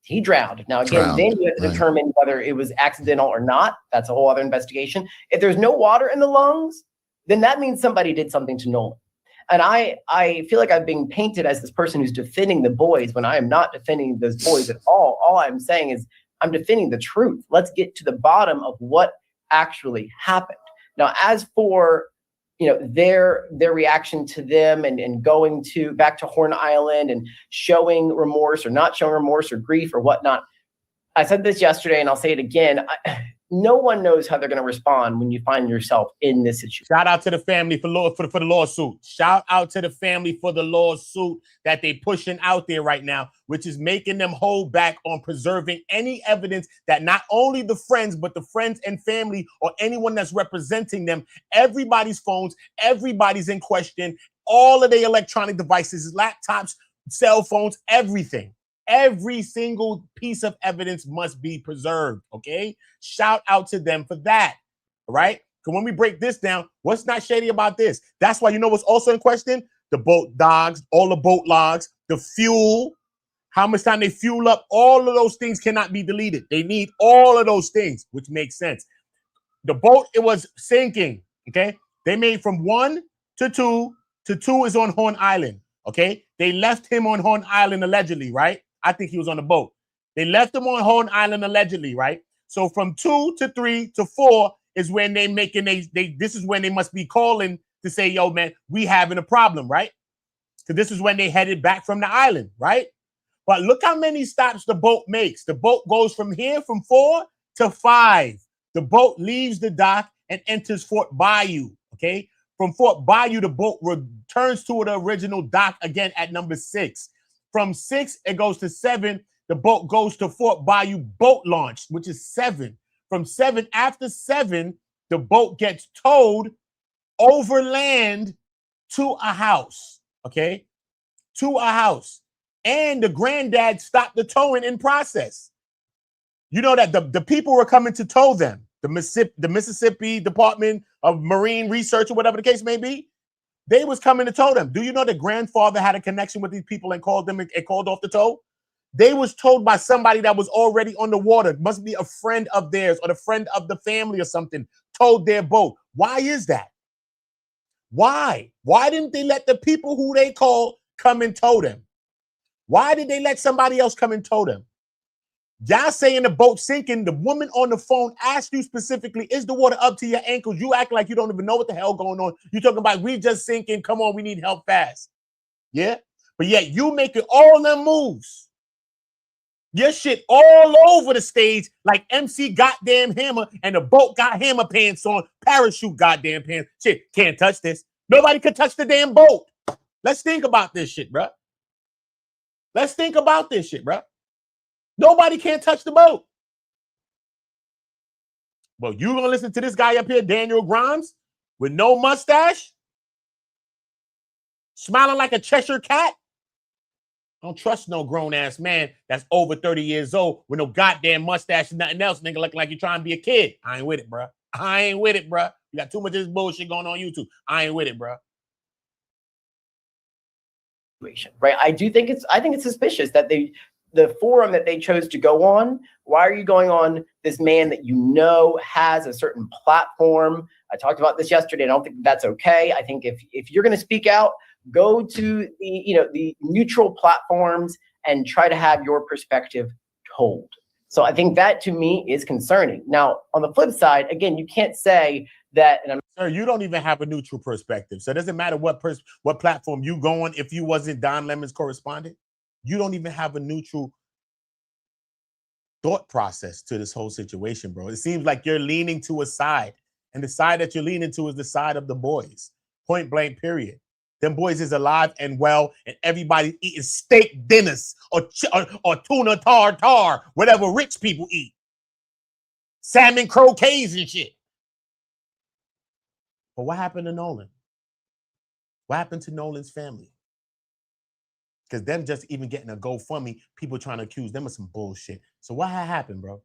he drowned. Now, again, then you have to determine whether it was accidental or not. That's a whole other investigation. If there's no water in the lungs, then that means somebody did something to Nolan. And I feel like I'm being painted as this person who's defending the boys when I am not defending those boys at all. All I'm saying is I'm defending the truth. Let's get to the bottom of what actually happened. Now, as for their reaction to them and going back to Horn Island and showing remorse or not showing remorse or grief or whatnot, I said this yesterday and I'll say it again. no one knows how they're going to respond when you find yourself in this situation. Shout out to the family for the lawsuit. Shout out to the family for the lawsuit that they pushing out there right now, which is making them hold back on preserving any evidence that not only the friends, but the friends and family or anyone that's representing them, everybody's phones, everybody's in question, all of their electronic devices, laptops, cell phones, everything. Every single piece of evidence must be preserved, okay? Shout out to them for that, all right? Because when we break this down, what's not shady about this? That's why you know what's also in question? The boat dogs, all the boat logs, the fuel, how much time they fuel up, all of those things cannot be deleted. They need all of those things, which makes sense. The boat, it was sinking, okay? They made from 1 to 2 to 2 is on Horn Island, okay? They left him on Horn Island allegedly, right? I think he was on the boat. They left him on Horn Island allegedly, right? So from 2 to 3 to 4 is when they making this is when they must be calling to say, yo, man, we having a problem, right? So this is when they headed back from the island, right? But look how many stops the boat makes. The boat goes from here from 4 to 5. The boat leaves the dock and enters Fort Bayou, okay? From Fort Bayou, the boat returns to the original dock again at number 6. From 6, it goes to 7. The boat goes to Fort Bayou boat launch, which is 7. From 7, after 7, the boat gets towed overland to a house, okay? To a house. And the granddad stopped the towing in process. You know that the people were coming to tow them. The Mississippi Department of Marine Research or whatever the case may be. They was coming to tow them. Do you know the grandfather had a connection with these people and called them and called off the tow? They was told by somebody that was already on the water. Must be a friend of theirs or the friend of the family or something. Towed their boat. Why is that? Why? Why didn't they let the people who they called come and tow them? Why did they let somebody else come and tow them? Y'all saying the boat sinking. The woman on the phone asked you specifically, is the water up to your ankles? You act like you don't even know what the hell going on. You talking about we just sinking. Come on, we need help fast. Yeah? But yet you making all them moves. Your shit all over the stage like MC goddamn Hammer and the boat got hammer pants on, parachute goddamn pants. Shit, can't touch this. Nobody could touch the damn boat. Let's think about this shit, bro. Let's think about this shit, bro. Nobody can touch the boat. Well, you gonna listen to this guy up here, Daniel Grimes, with no mustache, smiling like a Cheshire cat? I don't trust no grown-ass man that's over 30 years old with no goddamn mustache and nothing else, nigga, looking like you're trying to be a kid. I ain't with it, bro. I ain't with it, bro. You got too much of this bullshit going on YouTube. I ain't with it, bro. Right? I think it's suspicious that the forum that they chose to go on, why are you going on this man that you know has a certain platform? I talked about this yesterday. I don't think that's okay. I think if you're going to speak out, go to the neutral platforms and try to have your perspective told. So I think that to me is concerning. Now, on the flip side, again, you can't say that. And Sir, you don't even have a neutral perspective. So it doesn't matter what platform you go on. If you wasn't Don Lemon's correspondent, you don't even have a neutral thought process to this whole situation, bro. It seems like you're leaning to a side, and the side that you're leaning to is the side of the boys. Point blank, period. Them boys is alive and well, and everybody eating steak dinners or tuna tartare, whatever rich people eat. Salmon croquets and shit. But what happened to Nolan? What happened to Nolan's family? Because them just even getting a GoFundMe, people trying to accuse them of some bullshit. So what happened, bro?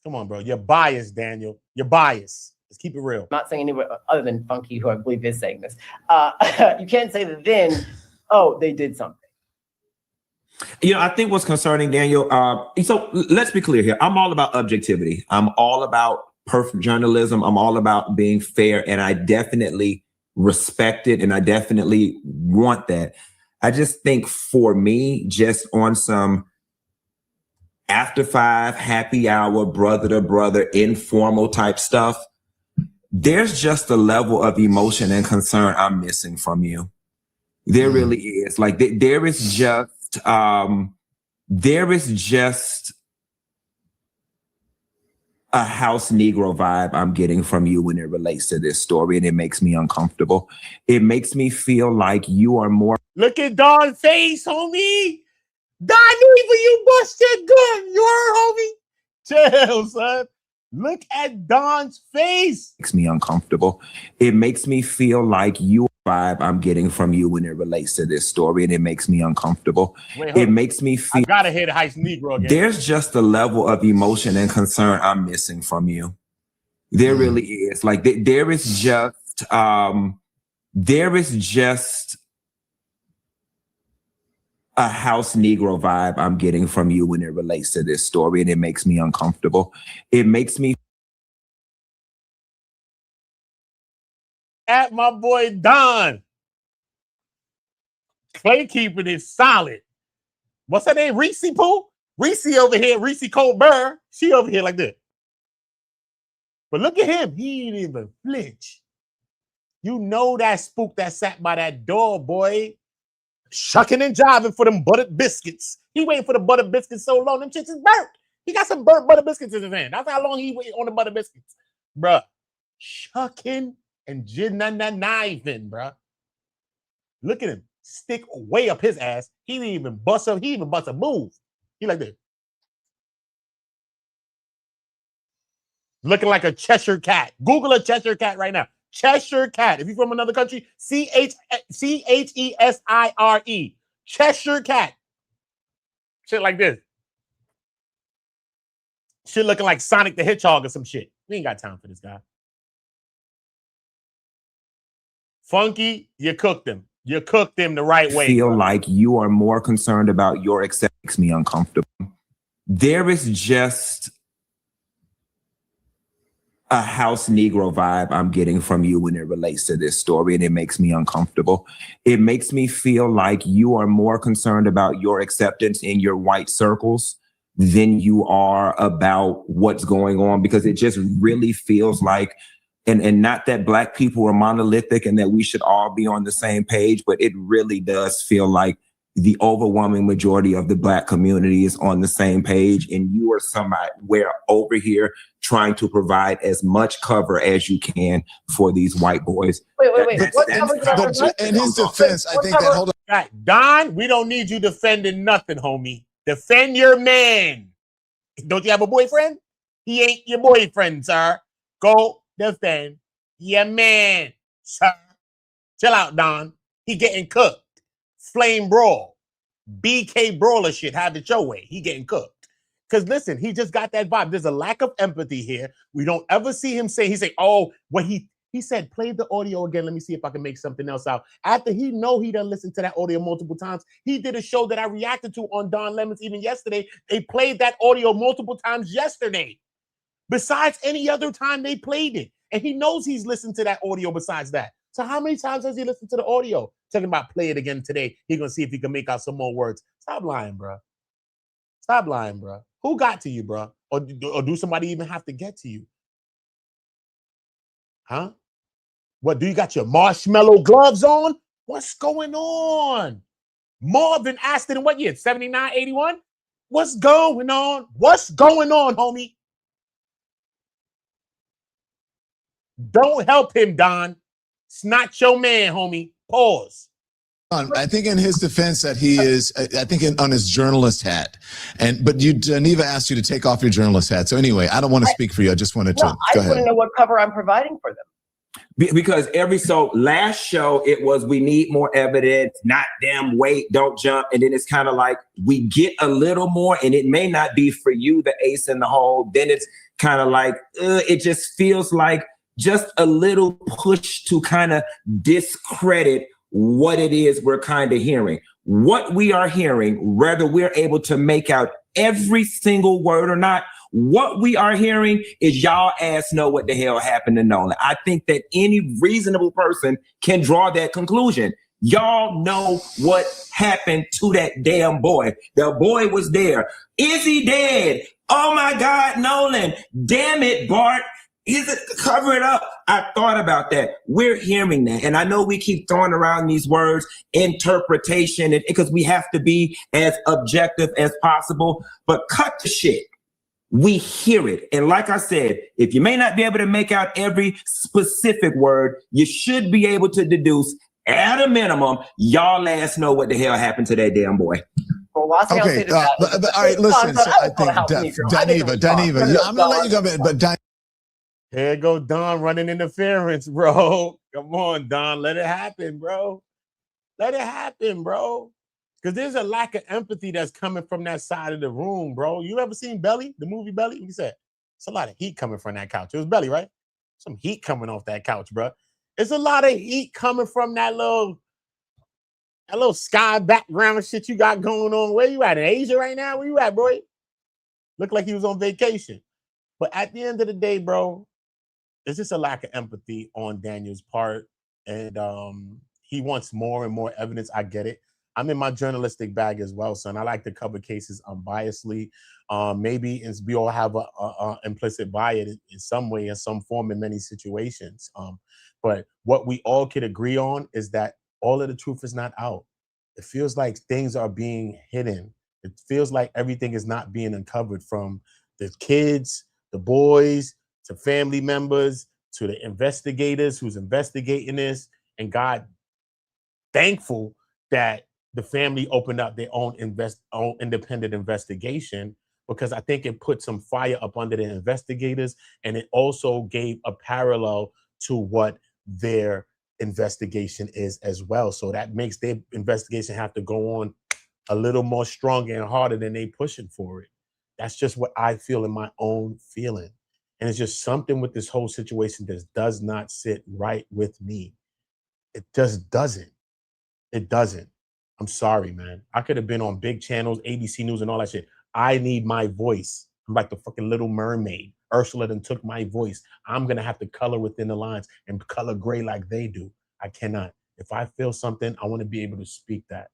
Come on, bro. You're biased, Daniel. You're biased. Let's keep it real. I'm not saying anyone other than Funky, who I believe is saying this. You can't say that then, oh, they did something. I think what's concerning, Daniel, so let's be clear here. I'm all about objectivity. I'm all about perfect journalism. I'm all about being fair, and I definitely respect it, and I definitely want that. I just think for me, just on some after 5 happy hour, brother to brother, informal type stuff, there's just a level of emotion and concern I'm missing from you. There really is. Like there is just a house Negro vibe I'm getting from you when it relates to this story, and it makes me uncomfortable. It makes me feel like you are more. Look at Don's face, homie. Don Neva, you busted good. You heard, homie? Chill, son. Look at Don's face. Makes me uncomfortable. It makes me feel like you vibe I'm getting from you when it relates to this story, and it makes me uncomfortable. It makes me feel. I gotta hear the Heist Negro again. There's just a level of emotion and concern I'm missing from you. There really is. Like there is just a house Negro vibe I'm getting from you when it relates to this story, and it makes me uncomfortable. It makes me. At my boy Don. Clay keeping it solid. What's her name? Reese Pooh? Reese over here, Reese Colbert. She over here like this. But look at him. He ain't even flinch. You know that spook that sat by that door, boy. Shucking and jiving for them buttered biscuits. He waiting for the buttered biscuits so long, them chicks is burnt. He got some burnt butter biscuits in his hand. That's how long he waiting on the butter biscuits. Bruh. Shucking and jiving, bruh. Look at him. Stick way up his ass. He didn't even bust up. He even bust a move. He like this. Looking like a Cheshire cat. Google a Cheshire cat right now. Cheshire cat. If you're from another country, Cheshire. Cheshire cat. Shit like this. Shit looking like Sonic the Hedgehog or some shit. We ain't got time for this guy. Funky, you cooked him. You cooked them the right way. Feel like you are more concerned about your acceptance. Makes me uncomfortable. There is just a house Negro vibe I'm getting from you when it relates to this story, and it makes me uncomfortable. It makes me feel like you are more concerned about your acceptance in your white circles than you are about what's going on, because it just really feels like, and not that Black people are monolithic and that we should all be on the same page, but it really does feel like the overwhelming majority of the Black community is on the same page, and you are somebody where over here trying to provide as much cover as you can for these white boys. Wait. But in his defense, I think that, hold on. Right. Don, we don't need you defending nothing, homie. Defend your man. Don't you have a boyfriend? He ain't your boyfriend, sir. Go defend your man, sir. Chill out, Don. He getting cooked. Flame brawl. BK brawler shit. Have it your way. He getting cooked. Because listen, he just got that vibe. There's a lack of empathy here. We don't ever see him say, oh, what he said, play the audio again. Let me see if I can make something else out. After he know he done listened to that audio multiple times. He did a show that I reacted to on Don Lemons even yesterday. They played that audio multiple times yesterday. Besides any other time they played it. And he knows he's listened to that audio besides that. So how many times has he listened to the audio? Talking about play it again today. He's going to see if he can make out some more words. Stop lying, bro. Stop lying, bro. Who got to you, bro? Or do somebody even have to get to you? Huh? What, do you got your marshmallow gloves on? What's going on? Marvin Aston in what year? 79, 81? What's going on? What's going on, homie? Don't help him, Don. It's not your man, homie. Pause. I think in his defense that he is, I think on his journalist hat. But Dineva asked you to take off your journalist hat. So anyway, I don't want to speak for you. I just wanted to, I want to know what cover I'm providing for them. Because last show, it was, we need more evidence, not damn wait, don't jump. And then it's kind of like, we get a little more, and it may not be for you, the ace in the hole. Then it's kind of like, it just feels like just a little push to kind of discredit what it is we're kind of hearing. What we are hearing, whether we're able to make out every single word or not, what we are hearing is y'all ass know what the hell happened to Nolan. I think that any reasonable person can draw that conclusion. Y'all know what happened to that damn boy. The boy was there. Is he dead? Oh my God, Nolan. Damn it, Bart. Cover it up. I thought about that. We're hearing that. And I know we keep throwing around these words, interpretation, because we have to be as objective as possible. But cut the shit. we hear it. And like I said, if you may not be able to make out every specific word, you should be able to deduce, at a minimum, y'all last know what the hell happened to that damn boy. Well, last thing I'll say to that but all right, listen. So I think Dineva, I'm gonna let you go, but here go Don running interference, bro. Come on, Don, let it happen, bro. Let it happen, bro. Because there's a lack of empathy that's coming from that side of the room, bro. You ever seen Belly, the movie Belly? He said, it's a lot of heat coming from that couch. It was Belly, right? Some heat coming off that couch, bro. It's a lot of heat coming from that little sky background shit you got going on. Where you at? In Asia right now? Where you at, boy? Looked like he was on vacation. But at the end of the day, bro, it's just a lack of empathy on Daniel's part. And he wants more and more evidence. I get it. I'm in my journalistic bag as well, son. I like to cover cases unbiasedly. Maybe we all have a implicit bias in some way, in some form, in many situations. But what we all could agree on is that all of the truth is not out. It feels like things are being hidden. It feels like everything is not being uncovered, from the kids, the boys, to family members, to the investigators who's investigating this. And God, thankful that the family opened up their own independent investigation, because I think it put some fire up under the investigators, and it also gave a parallel to what their investigation is as well. So that makes their investigation have to go on a little more stronger and harder than they pushing for it. That's just what I feel in my own feeling. And it's just something with this whole situation that does not sit right with me. It just doesn't. It doesn't. I'm sorry, man. I could have been on big channels, ABC News and all that shit. I need my voice. I'm like the fucking Little Mermaid. Ursula done took my voice. I'm going to have to color within the lines and color gray like they do. I cannot. If I feel something, I want to be able to speak that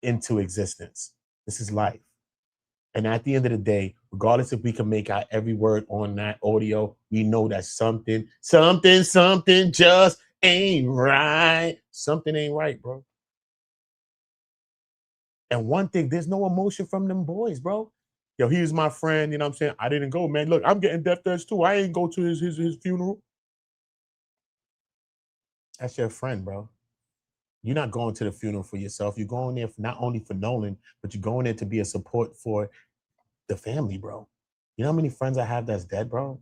into existence. This is life. And at the end of the day, regardless if we can make out every word on that audio, we know that something just ain't right. Something ain't right, bro. And one thing, there's no emotion from them boys, bro. Yo, he was my friend, you know what I'm saying? I didn't go, man. Look, I'm getting death threats too. I ain't go to his funeral. That's your friend, bro. You're not going to the funeral for yourself. You're going there not only for Nolan, but you're going there to be a support for the family, bro. You know how many friends I have that's dead, bro?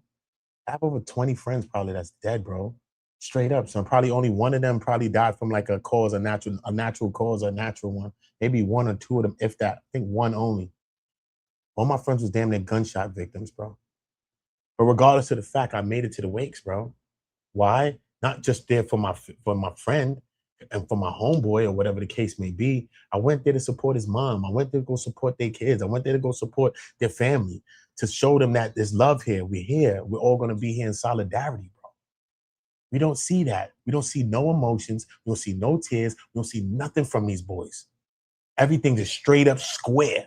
I have over 20 friends probably that's dead, bro. Straight up. So probably only one of them probably died from like a cause, a natural cause, a natural one. Maybe one or two of them, if that. I think one only. All my friends was damn near gunshot victims, bro. But regardless of the fact, I made it to the wakes, bro. Why? Not just there for my friend and for my homeboy or whatever the case may be. I went there to support his mom. I went there to go support their kids. I went there to go support their family, to show them that there's love here. We're here. We're all going to be here in solidarity, bro. We don't see that. We don't see no emotions. We don't see no tears. We don't see nothing from these boys. Everything is straight up square.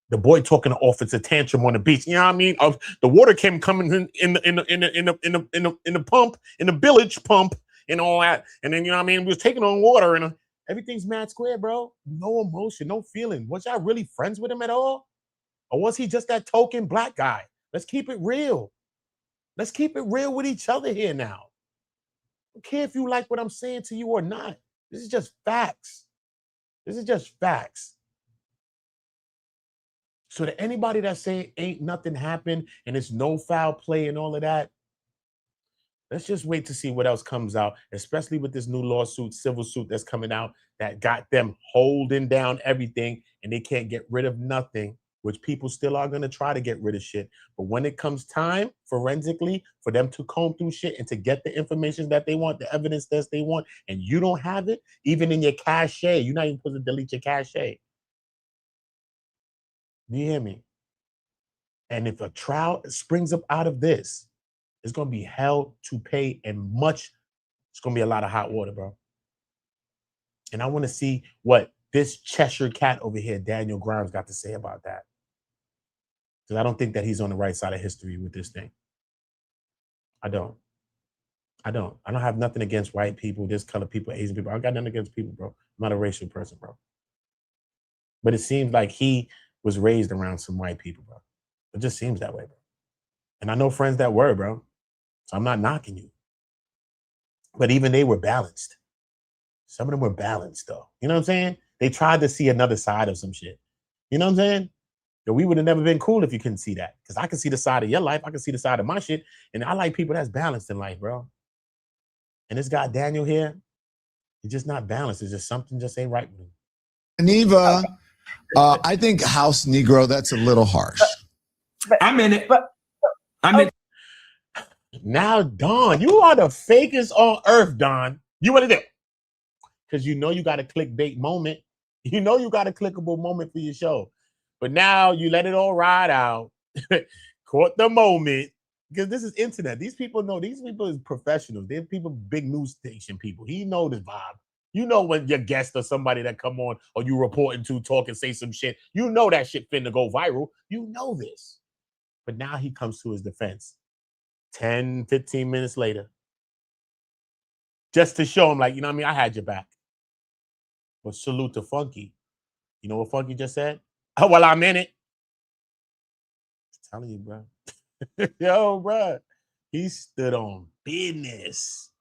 The boy talking off its a tantrum on the beach. You know what I mean? The water came coming in the pump, in the village pump, and all that. And then, you know what I mean? We was taking on water, and everything's mad square, bro. No emotion, no feeling. Was y'all really friends with him at all? Or was he just that token black guy? Let's keep it real. Let's keep it real with each other here now. I don't care if you like what I'm saying to you or not. This is just facts. This is just facts. So to anybody that's saying ain't nothing happened and it's no foul play and all of that, let's just wait to see what else comes out, especially with this new lawsuit, civil suit that's coming out that got them holding down everything and they can't get rid of nothing, which people still are going to try to get rid of shit. But when it comes time forensically for them to comb through shit and to get the information that they want, the evidence that they want, and you don't have it, even in your cache, you're not even supposed to delete your cache. Do you hear me? And if a trial springs up out of this, it's going to be hell to pay, and it's going to be a lot of hot water, bro. And I want to see what this Cheshire cat over here, Daniel Grimes, got to say about that. Because I don't think that he's on the right side of history with this thing. I don't have nothing against white people, this color people, Asian people. I got nothing against people, bro. I'm not a racial person, bro. But it seems like he was raised around some white people, bro. It just seems that way, bro. And I know friends that were, bro. So I'm not knocking you. But even they were balanced. Some of them were balanced, though. You know what I'm saying? They tried to see another side of some shit. You know what I'm saying? That we would have never been cool if you couldn't see that. Because I can see the side of your life. I can see the side of my shit. And I like people that's balanced in life, bro. And this guy, Daniel here, he's just not balanced. It's just something just ain't right with him. Neva, I think House Negro, that's a little harsh. I'm in it. I'm in. Now, Don, you are the fakest on earth, Don. You want to do? Because you know you got a clickbait moment. You know you got a clickable moment for your show. But now you let it all ride out. Caught the moment. Because this is internet. These people know. These people is professionals. They're people, big news station people. He know this vibe. You know when your guest or somebody that come on or you reporting to talk and say some shit. You know that shit finna go viral. You know this. But now he comes to his defense. 10, 15 minutes later. Just to show him, like, you know what I mean? I had your back. But salute to Funky. You know what Funky just said? Oh, well, I'm in it. I'm telling you, bro. Yo, bro. He stood on business.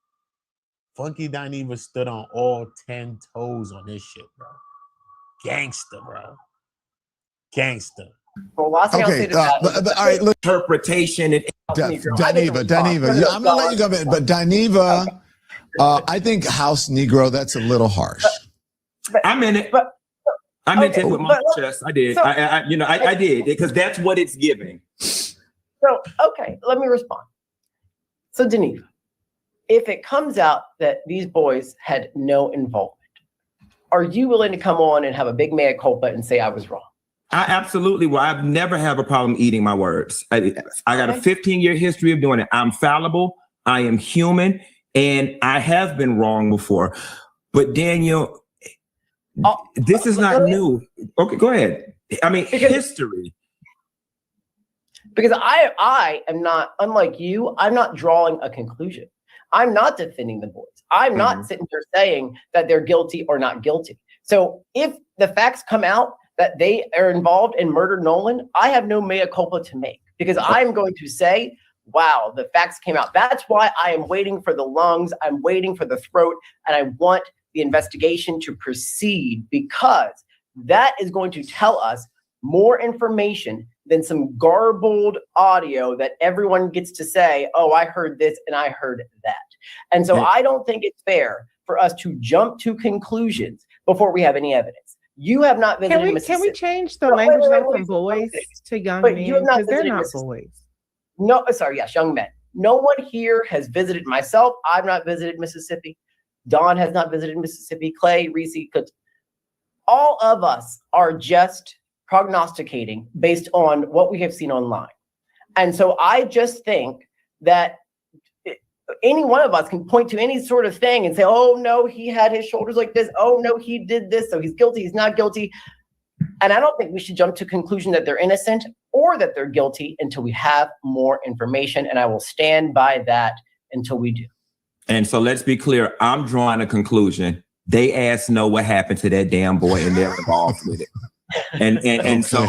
Funky Dineva stood on all 10 toes on this shit, bro. Gangster, bro. Gangster. Well, last thing I'll say to that but all right, look. Interpretation and Dineva. I'm gonna let you go, but Dineva, I think House Negro, that's a little harsh. I'm in it. I'm in it with my chest. I did. I did because that's what it's giving. So, okay, let me respond. So, Dineva, if it comes out that these boys had no involvement, are you willing to come on and have a big mea culpa and say I was wrong? I absolutely will. I've never have a problem eating my words. I got a 15-year history of doing it. I'm fallible. I am human, and I have been wrong before. But Daniel, this is not new. Okay, go ahead. I mean, history. Because I am not, unlike you, I'm not drawing a conclusion. I'm not defending the boys. I'm not sitting here saying that they're guilty or not guilty. So if the facts come out that they are involved in murder Nolan, I have no mea culpa to make because I'm going to say, wow, the facts came out. That's why I am waiting for the lungs. I'm waiting for the throat, and I want the investigation to proceed because that is going to tell us more information than some garbled audio that everyone gets to say, oh, I heard this and I heard that. And so I don't think it's fair for us to jump to conclusions before we have any evidence. You have not visited Mississippi. Can we change the language from boys to young men? Because they're not boys. No, sorry, yes, young men. No one here has visited myself. I've not visited Mississippi. Don has not visited Mississippi. Clay, Reese, all of us are just prognosticating based on what we have seen online. And so I just think that any one of us can point to any sort of thing and say, oh, no, he had his shoulders like this. Oh, no, he did this. So he's guilty. He's not guilty. And I don't think we should jump to conclusion that they're innocent or that they're guilty until we have more information. And I will stand by that until we do. And so let's be clear. I'm drawing a conclusion. They asked know what happened to that damn boy and they're involved with it. And so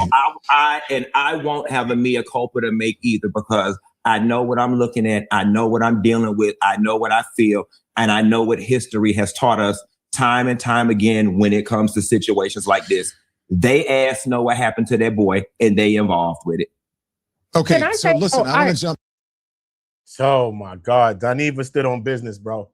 I won't have a mea culpa to make either because I know what I'm looking at. I know what I'm dealing with. I know what I feel. And I know what history has taught us time and time again when it comes to situations like this. They asked know what happened to their boy and they involved with it. Okay, so listen, I'm going to jump. So, my God, Dineva stood on business, bro.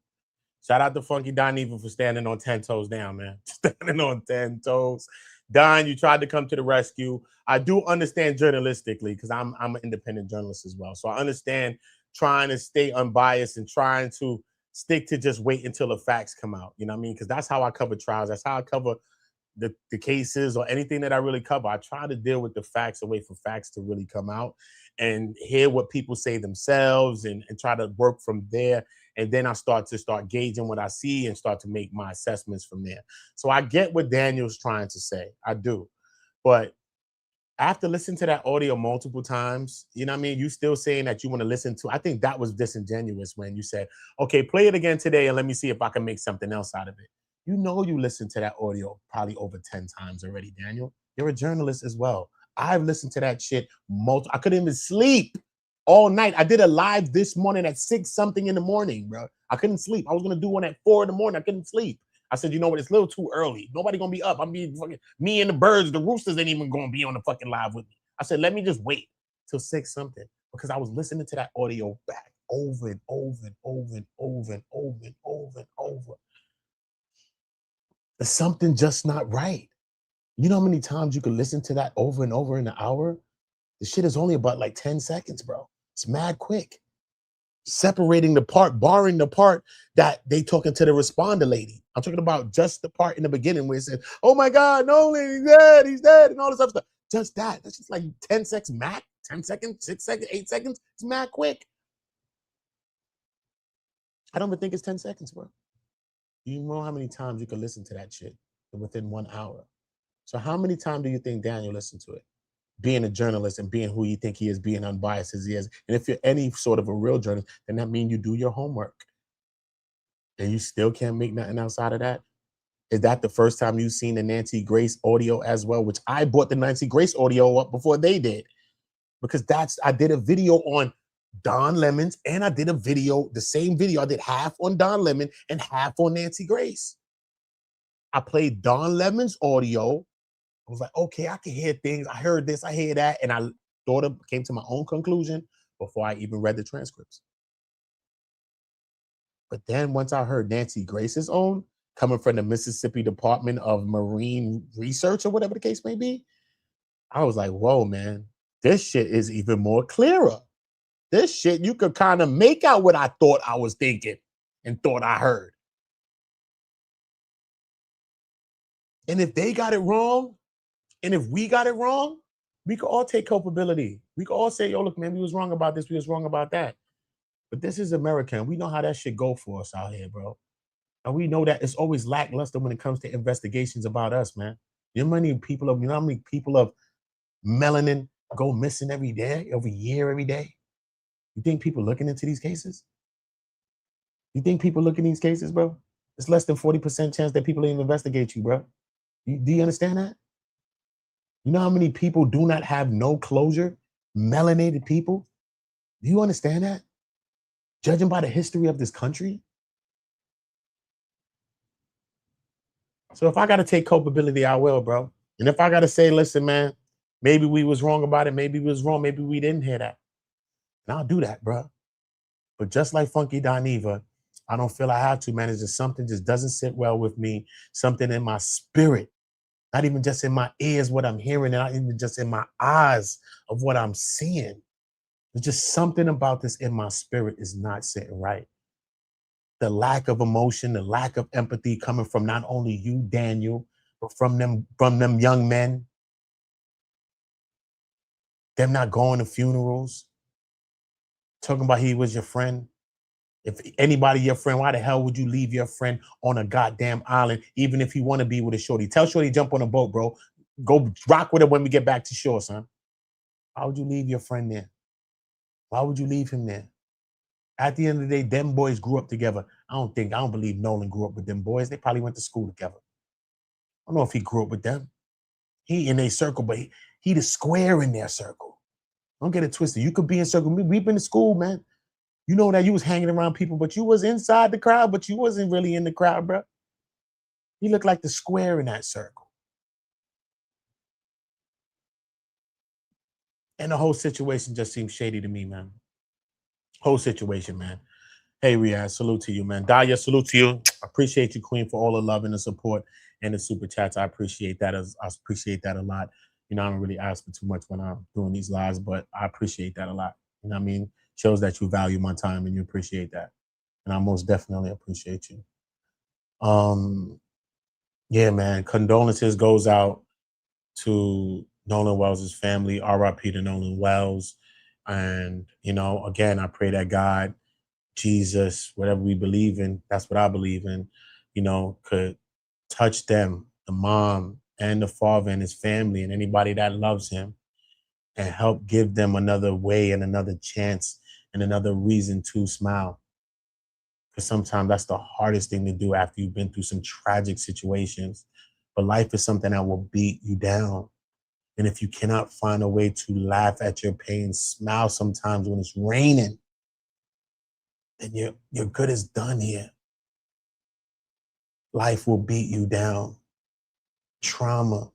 Shout out to Funky Dineva for standing on 10 toes down, man. Standing on 10 toes. Don, you tried to come to the rescue. I do understand journalistically because I'm an independent journalist as well. So I understand trying to stay unbiased and trying to stick to just wait until the facts come out. You know what I mean? Because that's how I cover trials. That's how I cover the cases or anything that I really cover. I try to deal with the facts and wait for facts to really come out and hear what people say themselves and try to work from there. And then I start gauging what I see and start to make my assessments from there. So I get what Daniel's trying to say. I do. But after listening to that audio multiple times, you know what I mean? You still saying that you want to listen to, I think that was disingenuous when you said, okay, play it again today and let me see if I can make something else out of it. You know you listened to that audio probably over 10 times already, Daniel. You're a journalist as well. I've listened to that shit I couldn't even sleep all night. I did a live this morning at 6 something in the morning, bro. I couldn't sleep. I was gonna do one at 4 in the morning. I couldn't sleep. I said, you know what? It's a little too early. Nobody gonna be up. I'm being fucking me and the birds, the roosters ain't even gonna be on the fucking live with me. I said, let me just wait till 6 something because I was listening to that audio back over and over and over and over and over and over and over. There's something just not right. You know how many times you could listen to that over and over in an hour? The shit is only about like 10 seconds, bro. It's mad quick. Separating the part, barring the part that they talking to the responder lady. I'm talking about just the part in the beginning where it said, oh my God, Nolan, he's dead, and all this other stuff. Just that. That's just like 10 seconds, max, 10 seconds, 6 seconds, 8 seconds. It's mad quick. I don't even think it's 10 seconds, bro. You know how many times you can listen to that shit within 1 hour. So how many times do you think Daniel listened to it? Being a journalist and being who you think he is, being unbiased as he is. And if you're any sort of a real journalist, then that means you do your homework. And you still can't make nothing outside of that. Is that the first time you've seen the Nancy Grace audio as well? Which I bought the Nancy Grace audio up before they did. Because I did a video on Don Lemon's and I did a video, the same video. I did half on Don Lemon and half on Nancy Grace. I played Don Lemon's audio. I was like, okay, I can hear things. I heard this, I hear that. And I came to my own conclusion before I even read the transcripts. But then once I heard Nancy Grace's own, coming from the Mississippi Department of Marine Research or whatever the case may be, I was like, whoa, man, this shit is even more clearer. This shit, you could kind of make out what I thought I was thinking and thought I heard. And if they got it wrong, and if we got it wrong, we could all take culpability. We could all say, yo, look, man, we was wrong about this, we was wrong about that. But this is America, and we know how that shit go for us out here, bro. And we know that it's always lackluster when it comes to investigations about us, man. You know how many people of melanin go missing every day, every year, every day? You think people looking into these cases? You think people look in these cases, bro? It's less than 40% chance that people even investigate you, bro. Do you understand that? You know how many people do not have no closure? Melanated people? Do you understand that? Judging by the history of this country? So if I got to take culpability, I will, bro. And if I got to say, listen, man, maybe we was wrong about it. Maybe we was wrong. Maybe we didn't hear that. And I'll do that, bro. But just like Funky Dineva, I don't feel I have to, man. It's just something just doesn't sit well with me. Something in my spirit, not even just in my ears, what I'm hearing, and not even just in my eyes of what I'm seeing. There's just something about this in my spirit is not sitting right. The lack of emotion, the lack of empathy coming from not only you, Daniel, but from them young men. Them not going to funerals. Talking about he was your friend. If anybody your friend, why the hell would you leave your friend on a goddamn island, even if you want to be with a shorty? Tell shorty jump on a boat, bro. Go rock with her when we get back to shore, son. Why would you leave your friend there? Why would you leave him there? At the end of the day, them boys grew up together. I don't believe Nolan grew up with them boys. They probably went to school together. I don't know if he grew up with them. He in their circle, but he the square in their circle. Don't get it twisted. You could be in circle. We've been to school, man. You know that you was hanging around people, but you was inside the crowd, but you wasn't really in the crowd, bro. He looked like the square in that circle. And the whole situation just seems shady to me, man. Whole situation, man. Hey, Riyadh, salute to you, man. Daya, salute to you. I appreciate you, Queen, for all the love and the support and the super chats. I appreciate that. I appreciate that a lot. You know, I don't really ask for too much when I'm doing these lives, but I appreciate that a lot. You know what I mean? Shows that you value my time and you appreciate that. And I most definitely appreciate you. Yeah, man. Condolences goes out to Nolan Wells' family, RIP to Nolan Wells. And, you know, again, I pray that God, Jesus, whatever we believe in, that's what I believe in, you know, could touch them, the mom and the father and his family and anybody that loves him, and help give them another way and another chance and another reason to smile. Because sometimes that's the hardest thing to do after you've been through some tragic situations. But life is something that will beat you down. And if you cannot find a way to laugh at your pain, smile sometimes when it's raining, then your good is done here. Life will beat you down. Trauma,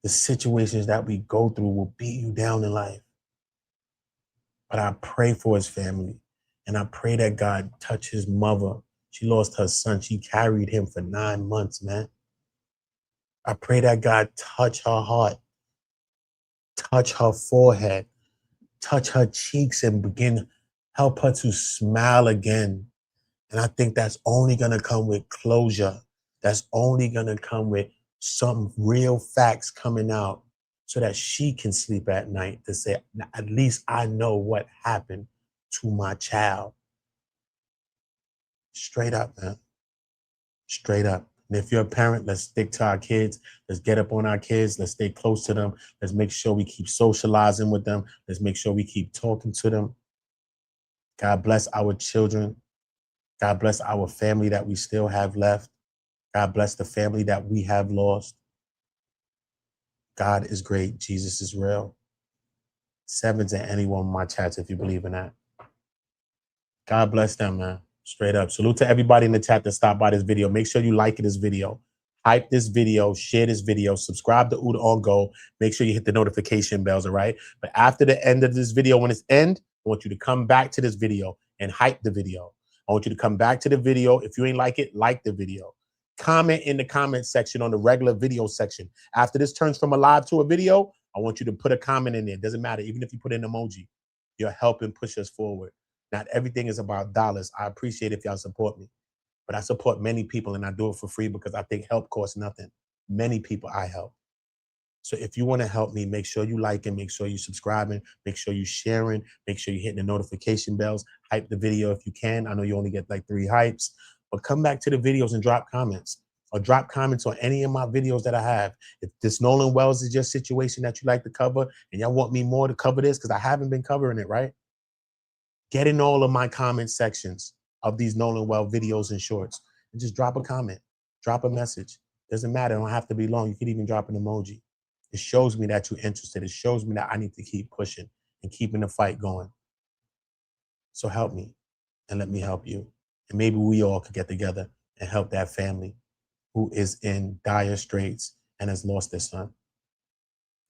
the situations that we go through will beat you down in life. But I pray for his family. And I pray that God touch his mother. She lost her son. She carried him for 9 months, man. I pray that God touch her heart, touch her forehead, touch her cheeks, and help her to smile again. And I think that's only going to come with closure. That's only going to come with some real facts coming out so that she can sleep at night to say, at least I know what happened to my child. Straight up, man. Straight up. And if you're a parent, let's stick to our kids. Let's get up on our kids. Let's stay close to them. Let's make sure we keep socializing with them. Let's make sure we keep talking to them. God bless our children. God bless our family that we still have left. God bless the family that we have lost. God is great. Jesus is real. 7 to any one of my chats if you believe in that. God bless them, man. Straight up. Salute to everybody in the chat that stopped by this video. Make sure you like this video. Hype this video. Share this video. Subscribe to Uda On Go. Make sure you hit the notification bells, all right? But after the end of this video, when it's end, I want you to come back to this video and hype the video. I want you to come back to the video. If you ain't like it, like the video. Comment in the comment section on the regular video section. After this turns from a live to a video, I want you to put a comment in there. It doesn't matter. Even if you put an emoji, you're helping push us forward. Not everything is about dollars. I appreciate if y'all support me, but I support many people and I do it for free because I think help costs nothing. Many people I help. So if you want to help me, make sure you liking, make sure you subscribing, make sure you sharing, make sure you hitting the notification bells, hype the video if you can. I know you only get like 3 hypes, but come back to the videos and drop comments or drop comments on any of my videos that I have. If this Nolan Wells is your situation that you like to cover and y'all want me more to cover this because I haven't been covering it, right? Get in all of my comment sections of these Nolan Wells videos and shorts and just drop a comment, drop a message. Doesn't matter. It don't have to be long. You can even drop an emoji. It shows me that you're interested. It shows me that I need to keep pushing and keeping the fight going. So help me and let me help you. And maybe we all could get together and help that family who is in dire straits and has lost their son.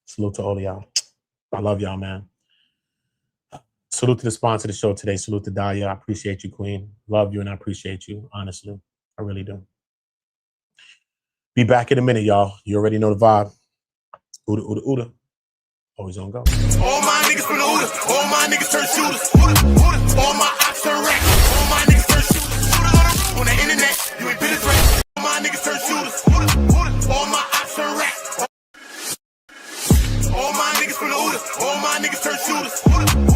Salute to all of y'all. I love y'all, man. Salute to the sponsor of the show today. Salute to Dahlia. I appreciate you, Queen. Love you and I appreciate you, honestly. I really do. Be back in a minute, y'all. You already know the vibe. Uda, Uda, Uda. Always on go. All my niggas from the Uda. All my niggas turn shooters. Uda, Uda. All my ops turn racks. All my niggas turn shooters. Shooters on the internet. You ain't been as right. All my niggas turn shooters. Uda, Uda. All my ops turn racks. All my niggas from the Uda. All my niggas turn shooters. Uda.